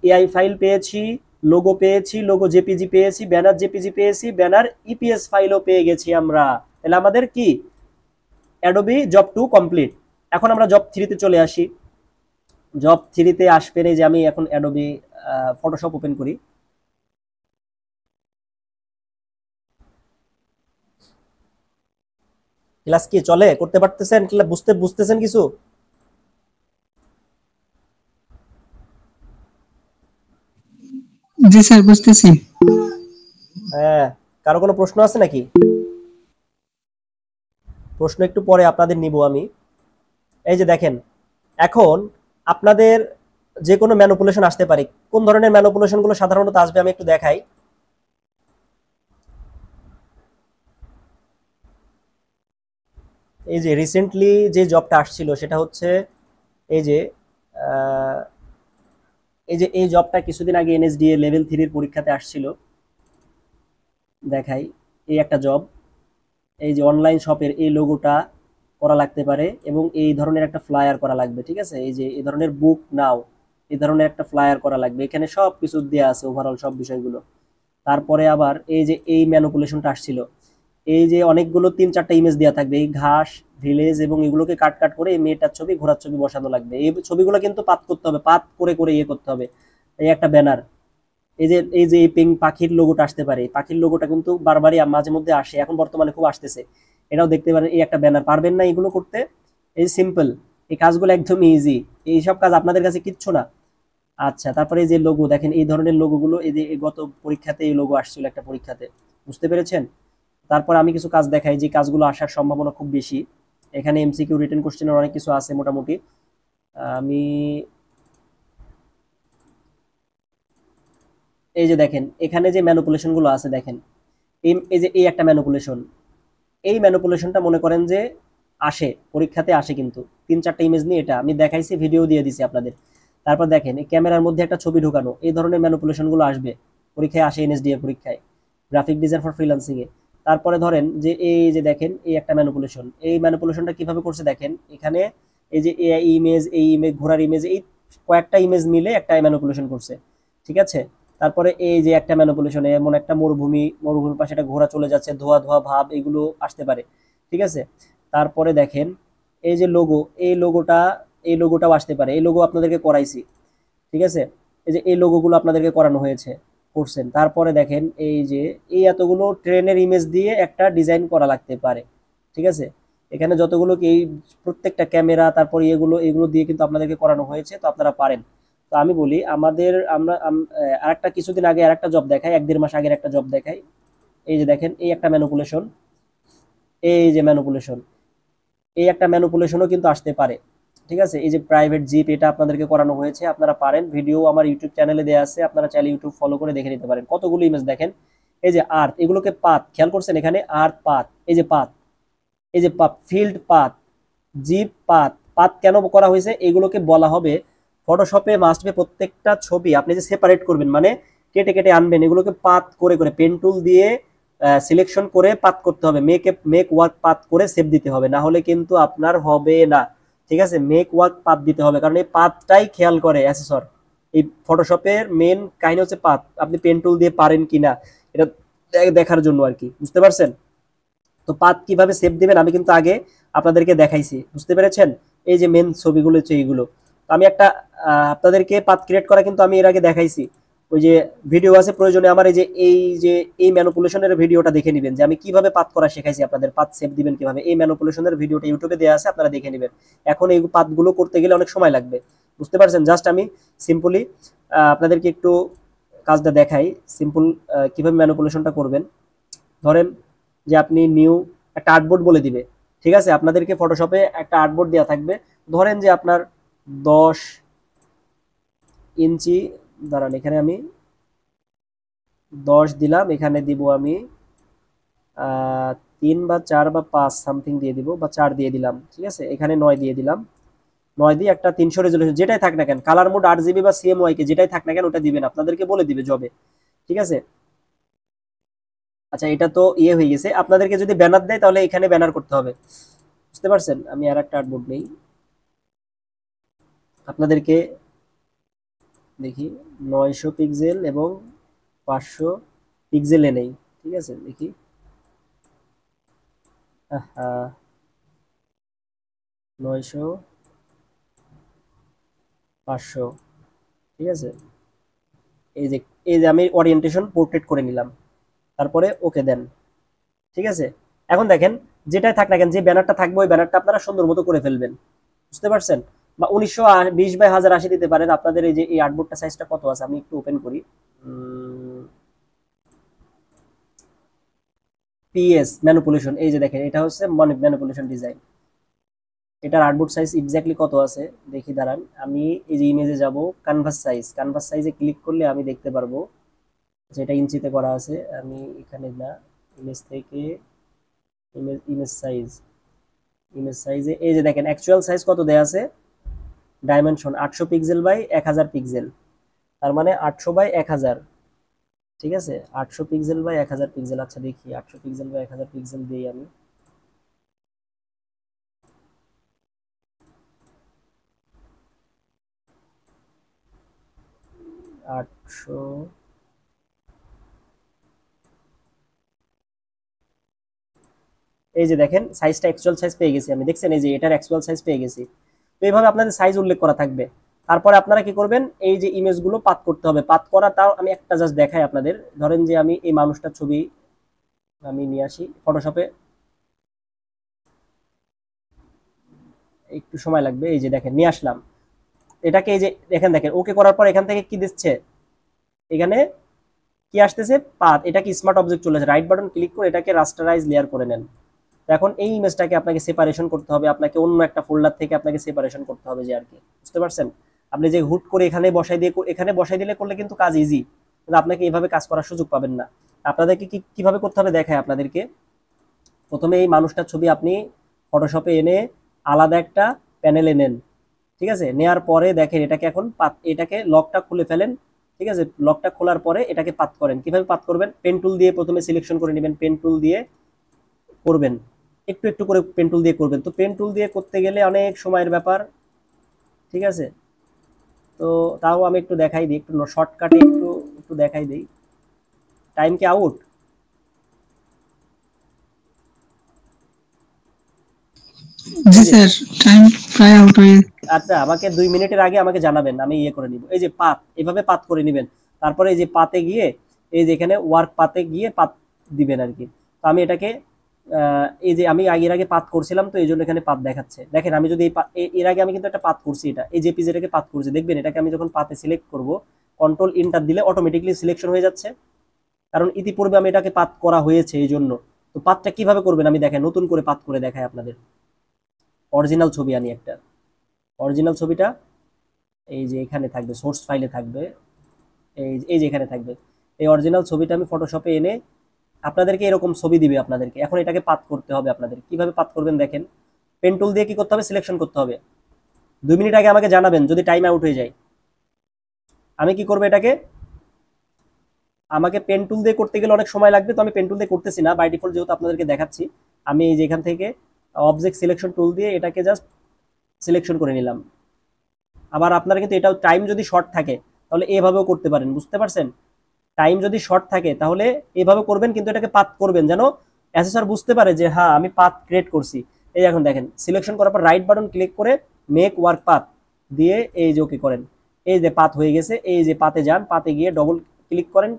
Speaker 1: এআই ফাইল পেয়েছি, লোগো পেয়েছি, লোগো জেপিজি পেয়েছি, ব্যানার জেপিজি পেয়েছি, ব্যানার ইপিএস ফাইলও পেয়ে গেছি আমরা। তাহলে আমাদের কি অ্যাডোবি জব 2 কমপ্লিট। এখন আমরা জব 3 তে চলে আসি। জব 3 তে আসবেন, এই যে আমি এখন অ্যাডোবি ফটোশপ ওপেন করি। ক্লাস কি চলে, করতে পারতেছেন, ক্লাস বুঝতেছেন কিছু?
Speaker 2: জি স্যার, বুঝতেছি।
Speaker 1: হ্যাঁ, কারো কোনো প্রশ্ন আছে নাকি? প্রশ্ন একটু পরে আপনাদের নিব আমি। এই যে দেখেন, এখন আপনাদের যে কোনো ম্যানিপুলেশন আসতে পারে, কোন ধরনের ম্যানিপুলেশন গুলো সাধারণত আসবে আমি একটু দেখাই। এই যে রিসেন্টলি যে জবটা আসছিল সেটা হচ্ছে এই যে আহ, এই যে এই জবটা কিছুদিন আগে এনএসডিএ লেভেল 3 এর পরীক্ষাতে আসছিল, দেখাই, এই একটা জব, এই যে অনলাইন শপের এই লোগোটা করা লাগতে পারে এবং এই ধরনের একটা ফ্লায়ার করা লাগবে, ঠিক আছে? এই যে এই ধরনের বুক নাও, এই ধরনের একটা ফ্লায়ার করা লাগবে, এখানে সব কিছু দেওয়া আছে ওভারঅল সব বিষয়গুলো। তারপরে আবার এই যে এই ম্যানিপুলেশনটা আসছিল, এই যে অনেকগুলো 3-4টা ইমেজ দেওয়া থাকবে, এই ঘাস, ভিলেজ এবং এগুলোকে কাট কাট করে এই মেয়েটার ছবি, ঘোড়ার ছবি বসানো লাগবে। এই ছবিগুলো কিন্তু পাত করতে হবে, পাত করে করে ইয়ে করতে হবে। এই একটা ব্যানার, এই যে এই পাখির লোগোটা আসতে পারে, এই পাখির লোগোটা কিন্তু বারবারই মাঝে মধ্যে আসে, এখন বর্তমানে খুব আসতেছে, এটাও দেখতে পারেন। এই একটা ব্যানার, পারবেন না এগুলো করতে? এই সিম্পল, এই কাজগুলো একদমই ইজি, এইসব কাজ আপনাদের কাছে কিচ্ছু না। আচ্ছা, তারপরে এই যে লোগো দেখেন, এই ধরনের লোগোগুলো, এই যে এই গত পরীক্ষাতে এই লোগো আসছিল একটা পরীক্ষাতে, বুঝতে পেরেছেন? তারপর আমি কিছু কাজ দেখাই, যে কাজগুলো আসার সম্ভাবনা খুব বেশি। এখানে এমসিকিউ রিটেন কোশ্চেনের অনেক কিছু আছে মোটামুটি। আমি এই যে দেখেন এখানে যে ম্যানিপুলেশন গুলো আছে দেখেন, এই যে এই একটা ম্যানিপুলেশন, এই ম্যানিপুলেশনটা মনে করেন যে আসে পরীক্ষাতে আসে, কিন্তু 3-4টা ইমেজ নিয়ে এটা আমি দেখাইছি, ভিডিও দিয়ে দিছি আপনাদের। তারপর দেখেন এই ক্যামেরার মধ্যে একটা ছবি ঢুকানো, এই ধরনের ম্যানিপুলেশন গুলো আসবে পরীক্ষায়, আসে এনএসডিএ পরীক্ষায়, গ্রাফিক ডিজাইন ফর ফ্রিল্যান্সিং এ। তারপরে ধরেন যে এই যে দেখেন এই একটা ম্যানিপুলেশন, এই ম্যানিপুলেশনটা কিভাবে করছে দেখেন, এখানে এই যে এই ইমেজ, এই ইমেজ, ঘোড়ার ইমেজ, এই কয়েকটা ইমেজ মিলে একটা ম্যানিপুলেশন করছে, ঠিক আছে? তারপরে এই যে একটা ম্যানিপুলেশনে এমন একটা মরুভূমি, মরুভূমির পাশে একটা ঘোড়া চলে যাচ্ছে, ধোয়া ধোয়া ভাব, এগুলো আসতে পারে, ঠিক আছে? তারপরে দেখেন এই যে লোগো, এই লোগোটাও আসতে পারে, এই লোগো আপনাদেরকে করাইছি, ঠিক আছে? এই যে এই লোগোগুলো আপনাদেরকে করানো হয়েছে, করছেন। তারপরে দেখেন এই যে এই এতগুলো ট্রেনের ইমেজ দিয়ে একটা ডিজাইন করা লাগতে পারে, ঠিক আছে? এখানে যতগুলো কি এই প্রত্যেকটা ক্যামেরা, তারপর এগুলো দিয়ে কিন্তু আপনাদেরকে করানো হয়েছে, তো আপনারা পারেন। তো আমি বলি আমাদের আরেকটা কিছুদিন আগে আরেকটা জব দেখাই, 1-1.5 মাস আগের একটা জব দেখাই। এই যে দেখেন এই একটা ম্যানিপুলেশন, এই যে ম্যানিপুলেশন, এই একটা ম্যানিপুলেশনও কিন্তু আসতে পারে, ঠিক আছে? এই যে প্রাইভেট জিপ, এটা আপনাদেরকে করানো হয়েছে, আপনারা পারেন, ভিডিও আমার ইউটিউব চ্যানেলে দেওয়া আছে, আপনারা চাইলে ইউটিউব ফলো করে দেখে নিতে পারেন। কতগুলো ইমেজ দেখেন, এই যে আর্থ, এগুলোকে পাত, খেয়াল করছেন এখানে আর্থ পাত, এই যে পাত, এই যে পাত, ফিল্ড পাত, জিপ পাত, পাত কেন করা হয়েছে এগুলোকে বলা হবে ফটোশপে মাস্ট বি প্রত্যেকটা ছবি আপনি যে সেপারেট করবেন, মানে কেটে কেটে আনবেন, এগুলোকে পাত করে করে পেন টুল দিয়ে সিলেকশন করে পাত করতে হবে, মেক ওয়ার্ক পাত করে সেভ দিতে হবে, না হলে কিন্তু আপনার হবে না, ঠিক আছে? মেক ওয়ার্ক পাত দিতে হবে, কারণ এই পাতটাই খেয়াল করে অ্যাসেসর। এই ফটোশপের মেন কাহিনী হচ্ছে পাত, আপনি পেন টুল দিয়ে পারেন কিনা এটা দেখার জন্য আর কি, বুঝতে পারছেন? তো পাত কিভাবে সেভ দিবেন আমি কিন্তু আগে আপনাদেরকে দেখাইছি, বুঝতে পেরেছেন? এই যে মেন ছবিগুলো হচ্ছে এইগুলো। তো আমি একটা আপনাদেরকে পাত ক্রিয়েট করা কিন্তু আমি এর আগে দেখাইছি, ওই যে ভিডিও আছে, প্রয়োজনে আমার এই ম্যানিপুলেশনের ভিডিওটা দেখে নেবেন, যে আমি কিভাবে পাত করা শেখাইছি আপনাদের, পাত সেভ দিবেন কিভাবে, এই ম্যানিপুলেশনের ভিডিওটা ইউটিউবে দেওয়া আছে, আপনারা দেখে নেবেন। এখন এই পাতগুলো করতে গেলে অনেক সময় লাগবে, বুঝতে পারছেন? জাস্ট আমি সিম্পলি আপনাদেরকে একটু কাজটা দেখাই, সিম্পল কিভাবে ম্যানিপুলেশনটা করবেন। ধরেন যে আপনি নিউ একটা আর্টবোর্ড বলে দিবে, ঠিক আছে? আপনাদেরকে ফটোশপে একটা আর্টবোর্ড দেওয়া থাকবে, ধরেন যে আপনার 10 ইঞ্চি, দাঁড়ান এখানে আমি 10 দিলাম, এখানে দিব আমি 3 বা 4 বা 5 সামথিং দিয়ে দিব, বা 4 দিয়ে দিলাম, ঠিক আছে? এখানে 9 দিয়ে দিলাম, 9 দিয়ে একটা 300 রেজলিউশন, যেটাই থাক না কেন, কালার মোড 8 জিবি বা সিএমওয়াই কে যেটাই থাক না কেন ওটা দিবেন, আপনাদেরকে বলে দিবে জবে, ঠিক আছে? আচ্ছা, এটা তো ইয়ে হয়ে গেছে। আপনাদেরকে যদি ব্যানার দেয় তাহলে এখানে ব্যানার করতে হবে, বুঝতে পারছেন? আমি আর একটা আর্টবোর্ড নেই, আপনাদেরকে দেখি 900 পিক্সেল এবং 500 পিক্সেলে নেই, ঠিক আছে? দেখি, হ্যাঁ, 900, 500, ঠিক আছে? এই যে আমি ওরিয়েন্টেশন পোর্ট্রেট করে নিলাম, তারপরে ওকে দেন, ঠিক আছে? এখন দেখেন যেটাই থাক না কেন, যে ব্যানারটা থাকবে ওই ব্যানারটা আপনারা সুন্দর মতো করে ফেলবেন, বুঝতে পারছেন? বা 1920 বাই 1080 দিতে পারেন। আপনাদের এই যে এই আর্টবোর্ডটা সাইজটা কত আছে আমি একটু ওপেন করি। পিএস ম্যানিপুলেশন, এই যে দেখেন এটা হচ্ছে ম্যানিপুলেশন ডিজাইন, এটার আর্টবোর্ড সাইজ এক্স্যাক্টলি কত আছে দেখি, দাঁড়ান আমি এই যে ইমেজে যাব, কানভাস সাইজে ক্লিক করলে আমি দেখতে পারবো যে এটা ইঞ্চিতে করা আছে। আমি এখানে না, ইমেজ থেকে ইমেজ সাইজে এই যে দেখেন অ্যাকচুয়াল সাইজ কত দেয়া আছে, ডাইমেনশন 800 পিক্সেল বাই 1000 পিক্সেল, তার মানে 800 বাই 1000, ঠিক আছে? 800 পিক্সেল বাই 1000 পিক্সেল। আচ্ছা দেখি 800 পিক্সেল বাই 1000 পিক্সেল দিই আমি, 800, এই যে দেখেন সাইজটা অ্যাকচুয়াল সাইজ পেয়ে গেছি আমি, দেখছেন এই যে এটার অ্যাকচুয়াল সাইজ পেয়ে গেছি। তো এইভাবে আপনাদের সাইজ উল্লেখ করা থাকবে। তারপরে আপনারা কি করবেন, এই যে ইমেজগুলো পাত করতে হবে। পাত করা তাও আমি একটা জাস্ট দেখাই আপনাদের। ধরেন যে আমি এই মানুষটার ছবি আমি নিয়ে আসি ফটোশপে, একটু সময় লাগবে। এই যে দেখেন নিয়ে আসলাম এটাকে, এই যে দেখেন দেখেন ওকে করার পর এখান থেকে কি দিচ্ছে, এখানে কি আসতেছে, পাথ। এটা কি স্মার্ট অবজেক্ট চলে আসে, রাইট বাটন ক্লিক করে এটাকে রাস্টারাইজ লেয়ার করে নেন। তো এখন এই ইমেজটাকে আপনাকে সেপারেশন করতে হবে, আপনাকে অন্য একটা ফোল্ডার থেকে আপনাকে সেপারেশন করতে হবে যে আর কি, বুঝতে পারছেন। আপনি যে হুট করে এখানে বসাই দিলে করলে কিন্তু কাজ ইজি, কিন্তু আপনাকে এইভাবে কাজ করার সুযোগ পাবেন না। আপনাদেরকে কিভাবে করতে হবে দেখায় আপনাদেরকে। প্রথমে এই মানুষটার ছবি আপনি ফটোশপে এনে আলাদা একটা প্যানেলে নেন, ঠিক আছে। নেওয়ার পরে দেখেন এটাকে এখন এটাকে লকটা খুলে ফেলেন, ঠিক আছে। লকটা খোলার পরে এটাকে পাত করেন। কিভাবে পাত করবেন, পেন টুল দিয়ে প্রথমে সিলেকশন করে নেবেন, পেন টুল দিয়ে করবেন, একটু একটু করে পেন টুল দিয়ে করবেন। তো পেন টুল দিয়ে করতে গেলে অনেক সময়ের ব্যাপার, ঠিক আছে। তো তাও আমি একটু দেখাই দিই, একটু শর্টকাটে একটু একটু দেখাই দিই। টাইম কি আউট?
Speaker 2: জি স্যার, টাইম প্রায় আউট হয়ে।
Speaker 1: আচ্ছা, আমাকে 2 মিনিটের আগে আমাকে জানাবেন, আমি ইয়ে করে নিব। এই যে পাত, এভাবে পাত করে নেবেন। তারপরে এই যে পাতে গিয়ে এই যে এখানে ওয়ার্ক পাতে গিয়ে পাত দিবেন আর কি। তো আমি এটাকে এই যে আমি আগের আগে পাত করছিলাম, তো এই জন্য এখানে পাত দেখাচ্ছে। দেখেন আমি যদি এর আগে আমি কিন্তু একটা পাত করছি, এটা এই জেপিজি এটাকে পাত করছি, দেখবেন এটাকে আমি যখন পাতে সিলেক্ট করব, কন্ট্রোল ইন্টার দিলে অটোমেটিকলি সিলেকশন হয়ে যাচ্ছে, কারণ ইতিপূর্বে আমি এটাকে পাত করা হয়েছে এই জন্য। তো পাতটা কিভাবে করবেন আমি দেখেন, নতুন করে পাত করে দেখাই আপনাদের। অরিজিনাল ছবি আনি একটা, অরিজিনাল ছবিটা এই যে এখানে থাকবে, সোর্স ফাইলে থাকবে, এই যে এখানে থাকবে। এই অরিজিনাল ছবিটা আমি ফটোশপে এনে আপনাদেরকে এরকম ছবি দিবে আপনাদেরকে। এখন এটাকে পাত করতে হবে আপনাদের। কিভাবে পাত করবেন দেখেন, পেন টুল দিয়ে কি করতে হবে, সিলেকশন করতে হবে। 2 মিনিট আগে আমাকে জানাবেন যদি টাইম আউট হয়ে যায়। আমি কি করবো, এটাকে আমাকে পেন টুল দিয়ে করতে গেলে অনেক সময় লাগবে, তো আমি পেন টুল দিয়ে করতেছি না, বাই ডিফল্ট যেহেতু আপনাদেরকে দেখাচ্ছি। আমি এই যে এখান থেকে অবজেক্ট সিলেকশন টুল দিয়ে এটাকে জাস্ট সিলেকশন করে নিলাম। আবার আপনারা কিন্তু এটাও টাইম যদি শর্ট থাকে তাহলে এভাবেও করতে পারেন, বুঝতে পারছেন। টাইম যদি শর্ট থাকে তাহলে এভাবে করবেন, কিন্তু এটাকে পাথ করবেন যেন অ্যাসেসর বুঝতে পারে যে হ্যাঁ আমি পাথ ক্রিয়েট করছি। এই এখন দেখেন সিলেকশন করার পর রাইট বাটন ক্লিক করে মেক ওয়ার্ক পাথ দিয়ে এই যে ওকে করেন, এই যে পাথ হয়ে গেছে। এই যে পাতে যান, পাতে গিয়ে ডবল ক্লিক করেন,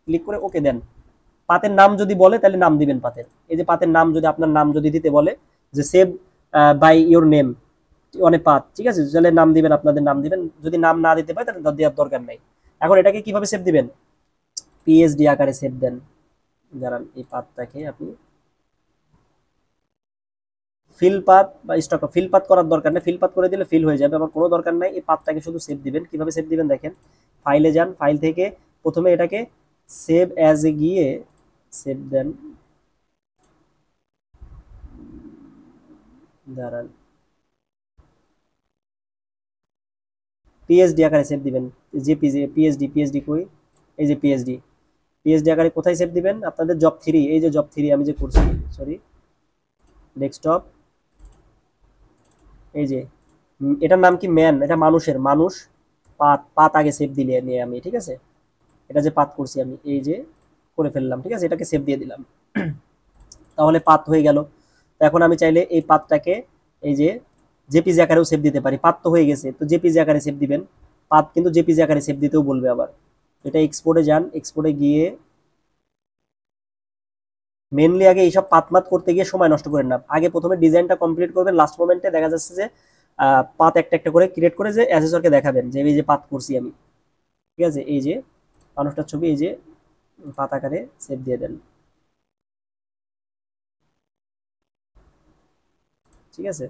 Speaker 1: ক্লিক করে ওকে দেন। পাতের নাম যদি বলে তাহলে নাম দিবেন পাতের। এই যে পাতের নাম যদি আপনার নাম যদি দিতে বলে যে সেভ বাই ইওর নেম অনেক পাত, ঠিক আছে, তাহলে নাম দিবেন, আপনাদের নাম দিবেন। যদি নাম না দিতে পারে তাহলে দেওয়ার দরকার নাই। এখন এটাকে কিভাবে সেভ দিবেন, পিএসডি আকারে সেভ দেন। দাঁড়ান, এই পাতটাকে আপনি ফিল পাত বা স্টক ফিল পাত করার দরকার নেই, ফিল পাত করে দিলে ফিল হয়ে যাবে, আমার কোনো দরকার নাই। এই পাতটাকে শুধু সেভ দিবেন। কিভাবে সেভ দিবেন দেখেন, ফাইলে যান, ফাইল থেকে প্রথমে এটাকে সেভ অ্যাজ এ গিয়ে সেভ দেন। দাঁড়ান, পিএসডি আকারে সেভ দিবেন। জেপিজি পিএসডি কই, এই যে পিএসডি আকারে কোথায় সেভ দিবেন, আপনাদের জব 3, এই যে জব 3 আমি যে করছি, সরি ডেস্কটপ, এই যে এটার নাম কি ম্যান, এটা মানুষের, মানুষ পাত, পাত আগে সেভ দিলে নিয়ে আমি, ঠিক আছে। এটা যে পাত করছি আমি এই যে করে ফেললাম, ঠিক আছে, এটাকে সেভ দিয়ে দিলাম। তাহলে পাত হয়ে গেল। তো এখন আমি চাইলে এই পাতটাকে এই যে জেপিজি আকারেও সেভ দিতে পারি। পাত তো হয়ে গেছে, তো জেপিজি আকারে সেভ দিবেন। পাত কিন্তু জেপিজি আকারে সেভ দিতেও বলবে আবার। এটা এক্সপোর্টে যান, এক্সপোর্টে গিয়ে মেনলি আগে এইসব পাতমাত করতে গিয়ে সময় নষ্ট করেন না, আগে প্রথমে ডিজাইনটা কমপ্লিট করবেন, লাস্ট মোমেন্টে দেখা যাচ্ছে যে পাত একটা একটা করে ক্রিয়েট করে যে অ্যাসেসরকে দেখাবেন যে এই যে পাত করছি আমি, ঠিক আছে। এই যে মানুষটার ছবি এই যে পাত আকারে সেভ দিয়ে দেন, ঠিক আছে।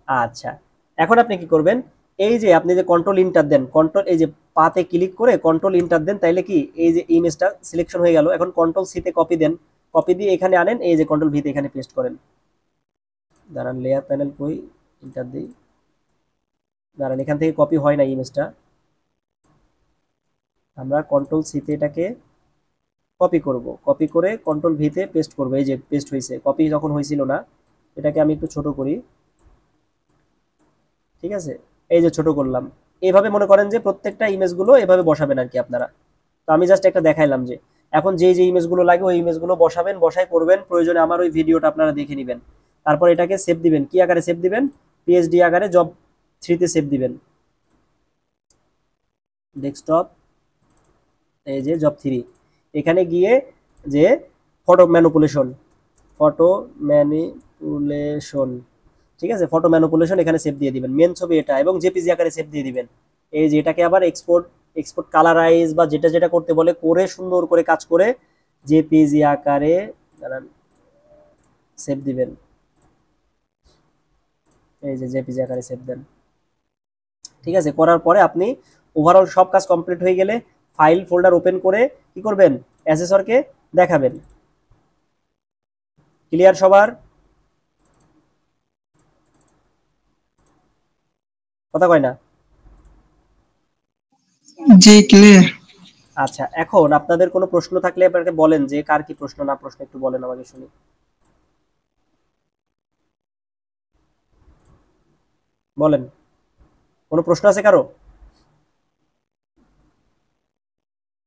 Speaker 1: আচ্ছা, এখন আপনি কি করবেন, এই যে আপনি যে কন্ট্রোল ইন্টার দেন, কন্ট্রোল এই যে পাতে ক্লিক করে কন্ট্রোল ইন্টার দেন, তাইলে কি এই যে ইমেজটা সিলেকশন হয়ে গেল। এখন কন্ট্রোল সিতে কপি দেন, কপি দিয়ে এখানে আনেন, এই যে কন্ট্রোল ভিতে এখানে পেস্ট করেন। দাঁড়ান, লেয়ার প্যানেল কই, ইন্টার দিই। দাঁড়ান, এখান থেকে কপি হয় না ইমেজটা, আমরা কন্ট্রোল সিতে এটাকে কপি করব, কপি করে কন্ট্রোল ভিতে পেস্ট করব। এই যে পেস্ট হয়েছে, কপি যখন হয়েছিল না, এটাকে আমি একটু ছোট করি, ঠিক আছে। এই যে ছোট করলাম, এইভাবে মনে করেন যে প্রত্যেকটা ইমেজগুলো এভাবে বসাবেন আর কি আপনারা। তো আমি জাস্ট একটা দেখাইলাম যে এখন যে ইমেজগুলো লাগে ওই ইমেজগুলো বসাবেন, বসাই করবেন, প্রয়োজনে আমার ওই ভিডিওটা আপনারা দেখে নেবেন। তারপর এটাকে সেভ দিবেন, কি আকারে সেভ দিবেন, পিএইচডি আকারে জব 3 তে সেভ দিবেন, ডেস্কটপ, এই যে জব 3, এখানে গিয়ে যে ফটো ম্যানিপুলেশন, ঠিক আছে, ফটো ম্যানিপুলেশন এখানে সেভ দিয়ে দিবেন, মেন ছবি এটা, এবং জেপিজি আকারে সেভ দিয়ে দিবেন। এই যে এটাকে আবার এক্সপোর্ট কালারাইজ বা যেটা যেটা করতে বলে করে সুন্দর করে কাজ করে জেপিজি আকারে সেভ দিবেন। এই যে জেপিজি আকারে সেভ দেন, ঠিক আছে। করার পরে আপনি ওভারঅল সব কাজ কমপ্লিট হয়ে গেলে ফাইল ফোল্ডার ওপেন করে কি করবেন, অ্যাসেসরকে দেখাবেন। ক্লিয়ার সবার? কথা কয় না?
Speaker 2: জি ক্লিয়ার।
Speaker 1: আচ্ছা, এখন আপনাদের কোনো প্রশ্ন থাকলে আপনাকে বলেন, যে কার কি প্রশ্ন না প্রশ্ন একটু বলেন আমাকে শুনি। বলেন, কোনো প্রশ্ন আছে কারো?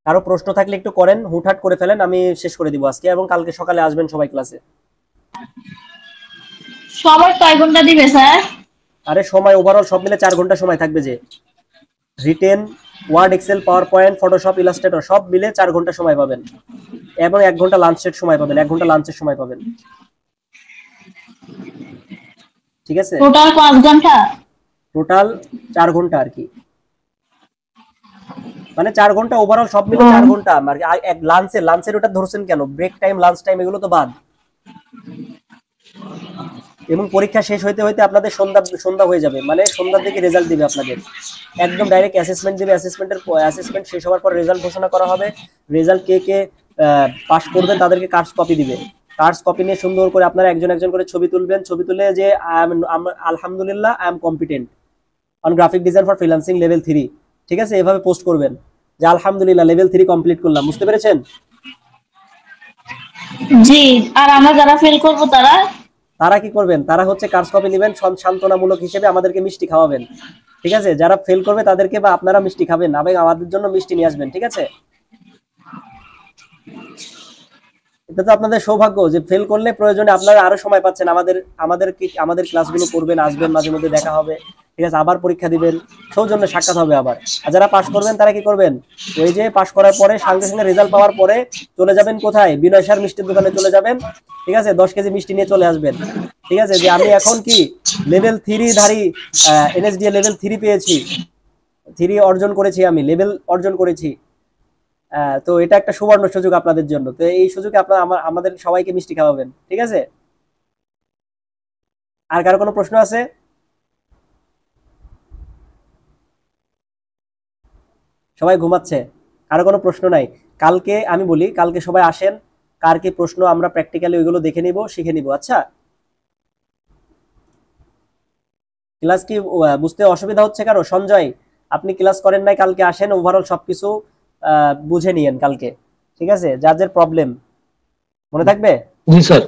Speaker 1: কারো প্রশ্ন থাকলে একটু করেন, হুটহাট করে ফেলেন, আমি শেষ করে দিব আজকে, এবং কালকে সকালে আসবেন সবাই ক্লাসে।
Speaker 3: সবার কয় ঘন্টা দিবে স্যার?
Speaker 1: আরে সময় ওভারঅল সব মিলে 4 ঘন্টা সময় থাকবে, যে written, Word, Excel, PowerPoint, Photoshop, Illustrator সব মিলে 4 ঘন্টা সময় পাবেন, এবং 1 ঘন্টা লাঞ্চের সময় পাবেন, 1 ঘন্টা লাঞ্চের সময় পাবেন, ঠিক আছে।
Speaker 3: টোটাল 5 ঘন্টা?
Speaker 1: টোটাল 4 ঘন্টা আর কি, মানে 4 ঘন্টা ওভারঅল সব মিলে 4 ঘন্টা। আর এক লাঞ্চের ওটা ধরছেন কেন, ব্রেক টাইম, লাঞ্চ টাইম এগুলো তো বাদ। এবং পরীক্ষা শেষ হইতে হইতে আপনাদের সন্ধ্যা হয়ে যাবে, মানে সন্ধ্যার দিকে রেজাল্ট দিবে আপনাদের, একদম ডাইরেক্ট অ্যাসেসমেন্ট দিবে। অ্যাসেসমেন্ট শেষ হওয়ার পর রেজাল্ট ঘোষণা করা হবে। রেজাল্ট কে কে পাস করবেন তাদেরকে কার্ডস কপি দিবে। কার্ডস কপি নিয়ে সুন্দর করে আপনারা একজন একজন করে ছবি তুলবেন, ছবি তুলে যে আলহামদুলিল্লাহ I am competent on graphic design for freelancing level 3, ঠিক আছে, এভাবে পোস্ট করবেন যে আলহামদুলিল্লাহ লেভেল 3 কমপ্লিট করলাম। বুঝতে পেরেছেন?
Speaker 3: জি। আর আমরা যারা ফেল করব
Speaker 1: তারা কি করবেন, তারা হচ্ছে কার্ডস কপি নেবেন, সান্ত্বনামূলক হিসেবে আমাদেরকে মিষ্টি খাওয়াবেন, ঠিক আছে। যারা ফেল করবে তাদেরকে বা আপনারা মিষ্টি খাবেন, এবং আমাদের জন্য মিষ্টি নিয়ে আসবেন, ঠিক আছে। এটা তো আপনাদের সৌভাগ্য যে ফেল করলে প্রয়োজনে আপনারা আরো সময় পাচ্ছেন, আমাদের ক্লাসগুলো করবেন, আসবেন, মাঝে মধ্যে দেখা হবে, ঠিক আছে, আবার পরীক্ষা দিবেন, সৌজন্য সাক্ষাৎ হবে আবার। আর যারা পাশ করবেন তারা কি করবেন, ওই যে পাশ করার পরে সঙ্গে সঙ্গে রেজাল্ট পাওয়ার পরে চলে যাবেন কোথায়, বিনয় স্যার মিষ্টির দোকানে চলে যাবেন, ঠিক আছে, 10 কেজি মিষ্টি নিয়ে চলে আসবেন, ঠিক আছে, যে আমি এখন কি লেভেল 3 ধারী, এনএসডিএ লেভেল 3 পেয়েছি, 3 অর্জন করেছি, আমি লেভেল অর্জন করেছি। তো এটা একটা সুবর্ণ সুযোগ আপনাদের জন্য। তো এই সুযোগে আপনারা আমাদের সবাইকে মিষ্টি খাওয়াবেন, ঠিক আছে। আর কারো কোনো প্রশ্ন আছে? সবাই ঘুমাচ্ছে, কারো কোনো প্রশ্ন নাই? কালকে আমি বলি, কালকে সবাই আসেন, কার কি প্রশ্ন আমরা প্র্যাকটিক্যালি ওইগুলো দেখে নিব, শিখে নিব। আচ্ছা, ক্লাস কি বুঝতে অসুবিধা হচ্ছে কারো? সঞ্জয়, আপনি ক্লাস করেন নাই, কালকে আসেন, ওভারঅল সবকিছু বুঝে নিয়েন কালকে, ঠিক আছে, যার যার প্রবলেম মনে থাকবে।
Speaker 4: জি স্যার।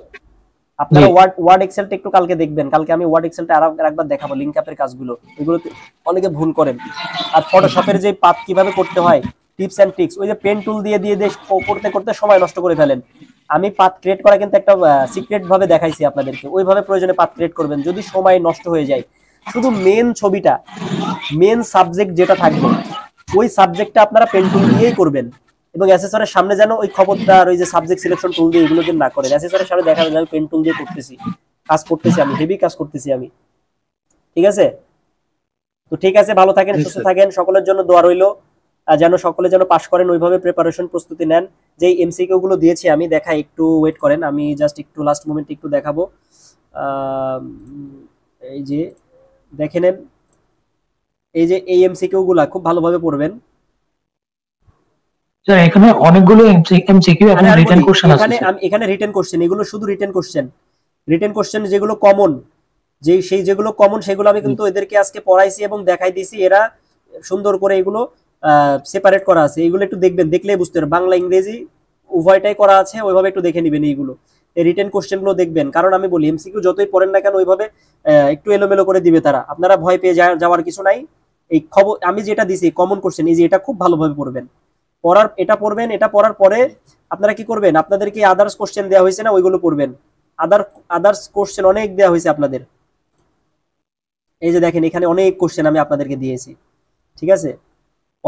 Speaker 1: আপনারা ওয়ার্ড এক্সেলটা একটু কালকে দেখবেন, কালকে আমি ওয়ার্ড এক্সেলটা আরেকবার দেখাবো, লিংক আপের কাজগুলো, এগুলো অনেকে ভুল করেন। আর ফটোশপের যে পাথ কিভাবে করতে হয়, টিপস এন্ড ট্রিক্স, ওই যে পেন টুল দিয়ে করতে করতে সময় নষ্ট করে ফেলেন। আমি পাথ ক্রিয়েট করা কিন্তু একটা সিক্রেট ভাবে দেখাইছি আপনাদেরকে, ওইভাবে প্রয়োজনে পাথ ক্রিয়েট করবেন, যদি সময় নষ্ট হয়ে যায়। শুধু মেন ছবিটা, মেন সাবজেক্ট যেটা থাকবে ওই সাবজেক্টটা আপনারা পেন টুল দিয়েই করবেন, এবং অ্যাসেসরের সামনে যেন ওই খবরদার ওই যে সাবজেক্ট সিলেকশন টুল দিয়ে এগুলো দিয়ে না করেন। অ্যাসেসরের সামনে দেখা যায় আমি পেন টুল দিয়ে করতেছি, কাজ করতেছি, আমি হেভি কাজ করতেছি আমি, ঠিক আছে। তো ঠিক আছে, ভালো থাকেন, সুস্থ থাকেন, সকলের জন্য দোয়া রইলো, যেন সকলে যেন পাস করেন, ওইভাবে প্রিপারেশন প্রস্তুতি নেন। যে এমসিকিউ গুলো দিয়েছি আমি দেখাই, একটু ওয়েট করেন, আমি জাস্ট একটু লাস্ট মোমেন্ট একটু দেখাবো। এই যে দেখে নেন, এই যে এই এমসিকিউ গুলা খুব ভালোভাবে পড়বেন।
Speaker 4: স্যার এখানে অনেকগুলো এমসিকিউ এবং রিটেন কোশ্চেন আছে।
Speaker 1: এখানে রিটেন কোশ্চেন, এগুলো শুধু রিটেন কোশ্চেন যেগুলো কমন, যেগুলো কমন সেগুলো আমি কিন্তু এদেরকে আজকে পড়াইছি এবং দেখাই দিয়েছি, এরা সুন্দর করে এগুলো সেপারেট করা আছে, এগুলো একটু দেখবেন, দেখলেই বুঝতে পারবেন, বাংলা ইংরেজি উভয়টাই করা আছে, ওইভাবে একটু দেখে নেবেন এইগুলো, এই রিটেন কোশ্চেন গুলো দেখবেন। কারণ আমি বলি এমসিকিউ যতই পড়েন না কেন ওইভাবে একটু এলোমেলো করে দিবে তারা, আপনারা ভয় পেয়ে যাওয়ার কিছু নাই, এই খবর আমি যেটা দিছি কমন কোশ্চেন, এই যে এটা খুব ভালোভাবে পড়বেন, পড়বেন, এটা পড়ার পরে আপনারা কি করবেন, আপনাদেরকে আদার্স কোশ্চেন দেওয়া হয়েছে না, ওইগুলো পড়বেন। আদার্স কোশ্চেন অনেক দেওয়া হয়েছে আপনাদের। এই যে দেখেন এখানে অনেক কোশ্চেন আমি আপনাদেরকে দিয়েছি, ঠিক আছে,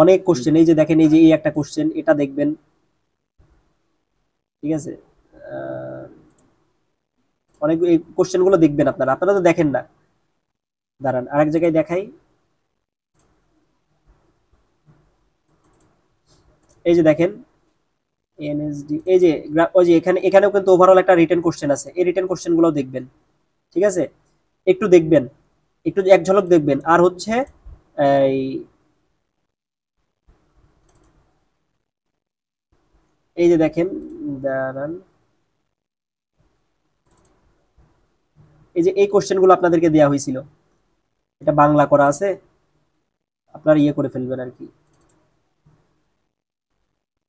Speaker 1: অনেক কোশ্চেন। এই যে দেখেন, এই যে এই একটা কোশ্চেন, এটা দেখবেন, ঠিক আছে। অনেক এই কোশ্চেন গুলো দেখবেন আপনারা তো দেখেন না। দাঁড়ান আরেক জায়গায় দেখাই। এই যে দেখেন এনএসডি, এই যে ওই যে এখানেও কিন্তু ওভারঅল একটা রিটেন কোশ্চেন আছে, এই রিটেন কোশ্চেন গুলো দেখবেন, ঠিক আছে, একটু দেখবেন, একটু এক ঝলক দেখবেন। আর হচ্ছে এই যে দেখেন, দাঁড়ান, এই যে এই কোশ্চেন গুলো আপনাদেরকে দেওয়া হয়েছিল, এটা বাংলা করা আছে, আপনারা ইয়ে করে ফেলবেন আর কি।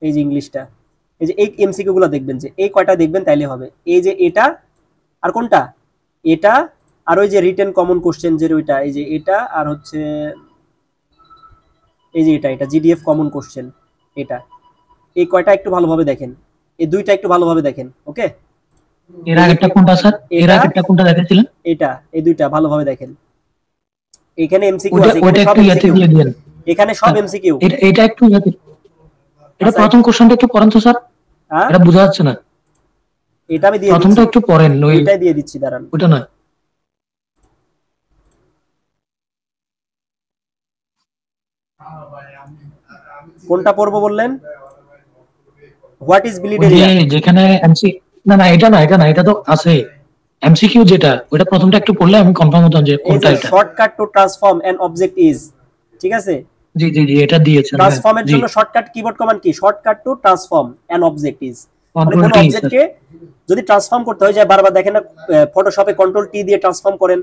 Speaker 1: এই যে ইংলিশটা, এই যে এই এমসিকিউ গুলো দেখবেন, যে এই কয়টা দেখবেন তাইলে হবে। এই যে এটা আর কোনটা, এটা আর ওই যে রিটেন কমন কোশ্চেন যে ওইটা, এই যে এটা আর হচ্ছে এই যে এটা জিডিএফ কমন কোশ্চেন, এটা এই কয়টা একটু ভালোভাবে দেখেন, এই দুইটা একটু ভালোভাবে দেখেন। ওকে,
Speaker 4: এর আগেরটা কোনটা স্যার? এর আগেরটা কোনটা দেখাচ্ছিলেন?
Speaker 1: এটা, এই দুইটা ভালোভাবে দেখেন। এখানে এমসিকিউ আছে,
Speaker 4: ওটা একটু ইয়াতে দিয়ে দেন,
Speaker 1: এখানে সব এমসিকিউ।
Speaker 4: এটা একটু ইয়াতে, এটা প্রথম কোশ্চেনটা একটু পড়েন তো স্যার, এটা বোঝা যাচ্ছে না।
Speaker 1: এটা আমি দিয়ে
Speaker 4: প্রথমটা একটু পড়েন,
Speaker 1: এটাই দিয়ে দিচ্ছি, দাঁড়ান।
Speaker 4: ওটা না,
Speaker 1: কোনটা পড়বো বললেন? হোয়াট ইজ ব্লিড এরিয়া,
Speaker 4: যেখানে এমসি, না না এটা না, এটা তো আছে এমসিকিউ যেটা, ওটা প্রথমটা একটু পড়লে আমি কনফার্ম হতাম যে কোনটা এটা।
Speaker 1: Shortcut to transform an object is, ঠিক আছে,
Speaker 4: জি জি জি, এটা দিয়েছেন।
Speaker 1: ট্রান্সফর্মের জন্য শর্টকাট কিবোর্ড কমান্ড কি? Shortcut to transform an object is. মানে কোন অবজেক্টকে যদি ট্রান্সফর্ম করতে হয়, যায় বারবার দেখেন না ফটোশপে কন্ট্রোল টি দিয়ে ট্রান্সফর্ম করেন,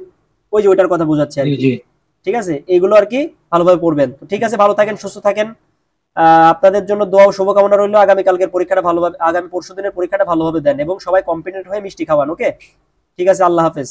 Speaker 1: ওই যে ওইটার কথা বোঝাচ্ছে আর কি, ঠিক আছে। এইগুলো আর কি ভালোভাবে পড়বেন। ঠিক আছে, ভালো থাকেন, সুস্থ থাকেন। আপনাদের জন্য দোয়া ও শুভকামনা রইল। আগামী কালকের পরীক্ষাটা ভালোভাবে, আগামী পরশুদিনের পরীক্ষাটা ভালোভাবে দেন এবং সবাই কম্পিটেন্ট হয়ে মিষ্টি খাওয়ান। ওকে, ঠিক আছে, আল্লাহ হাফেজ।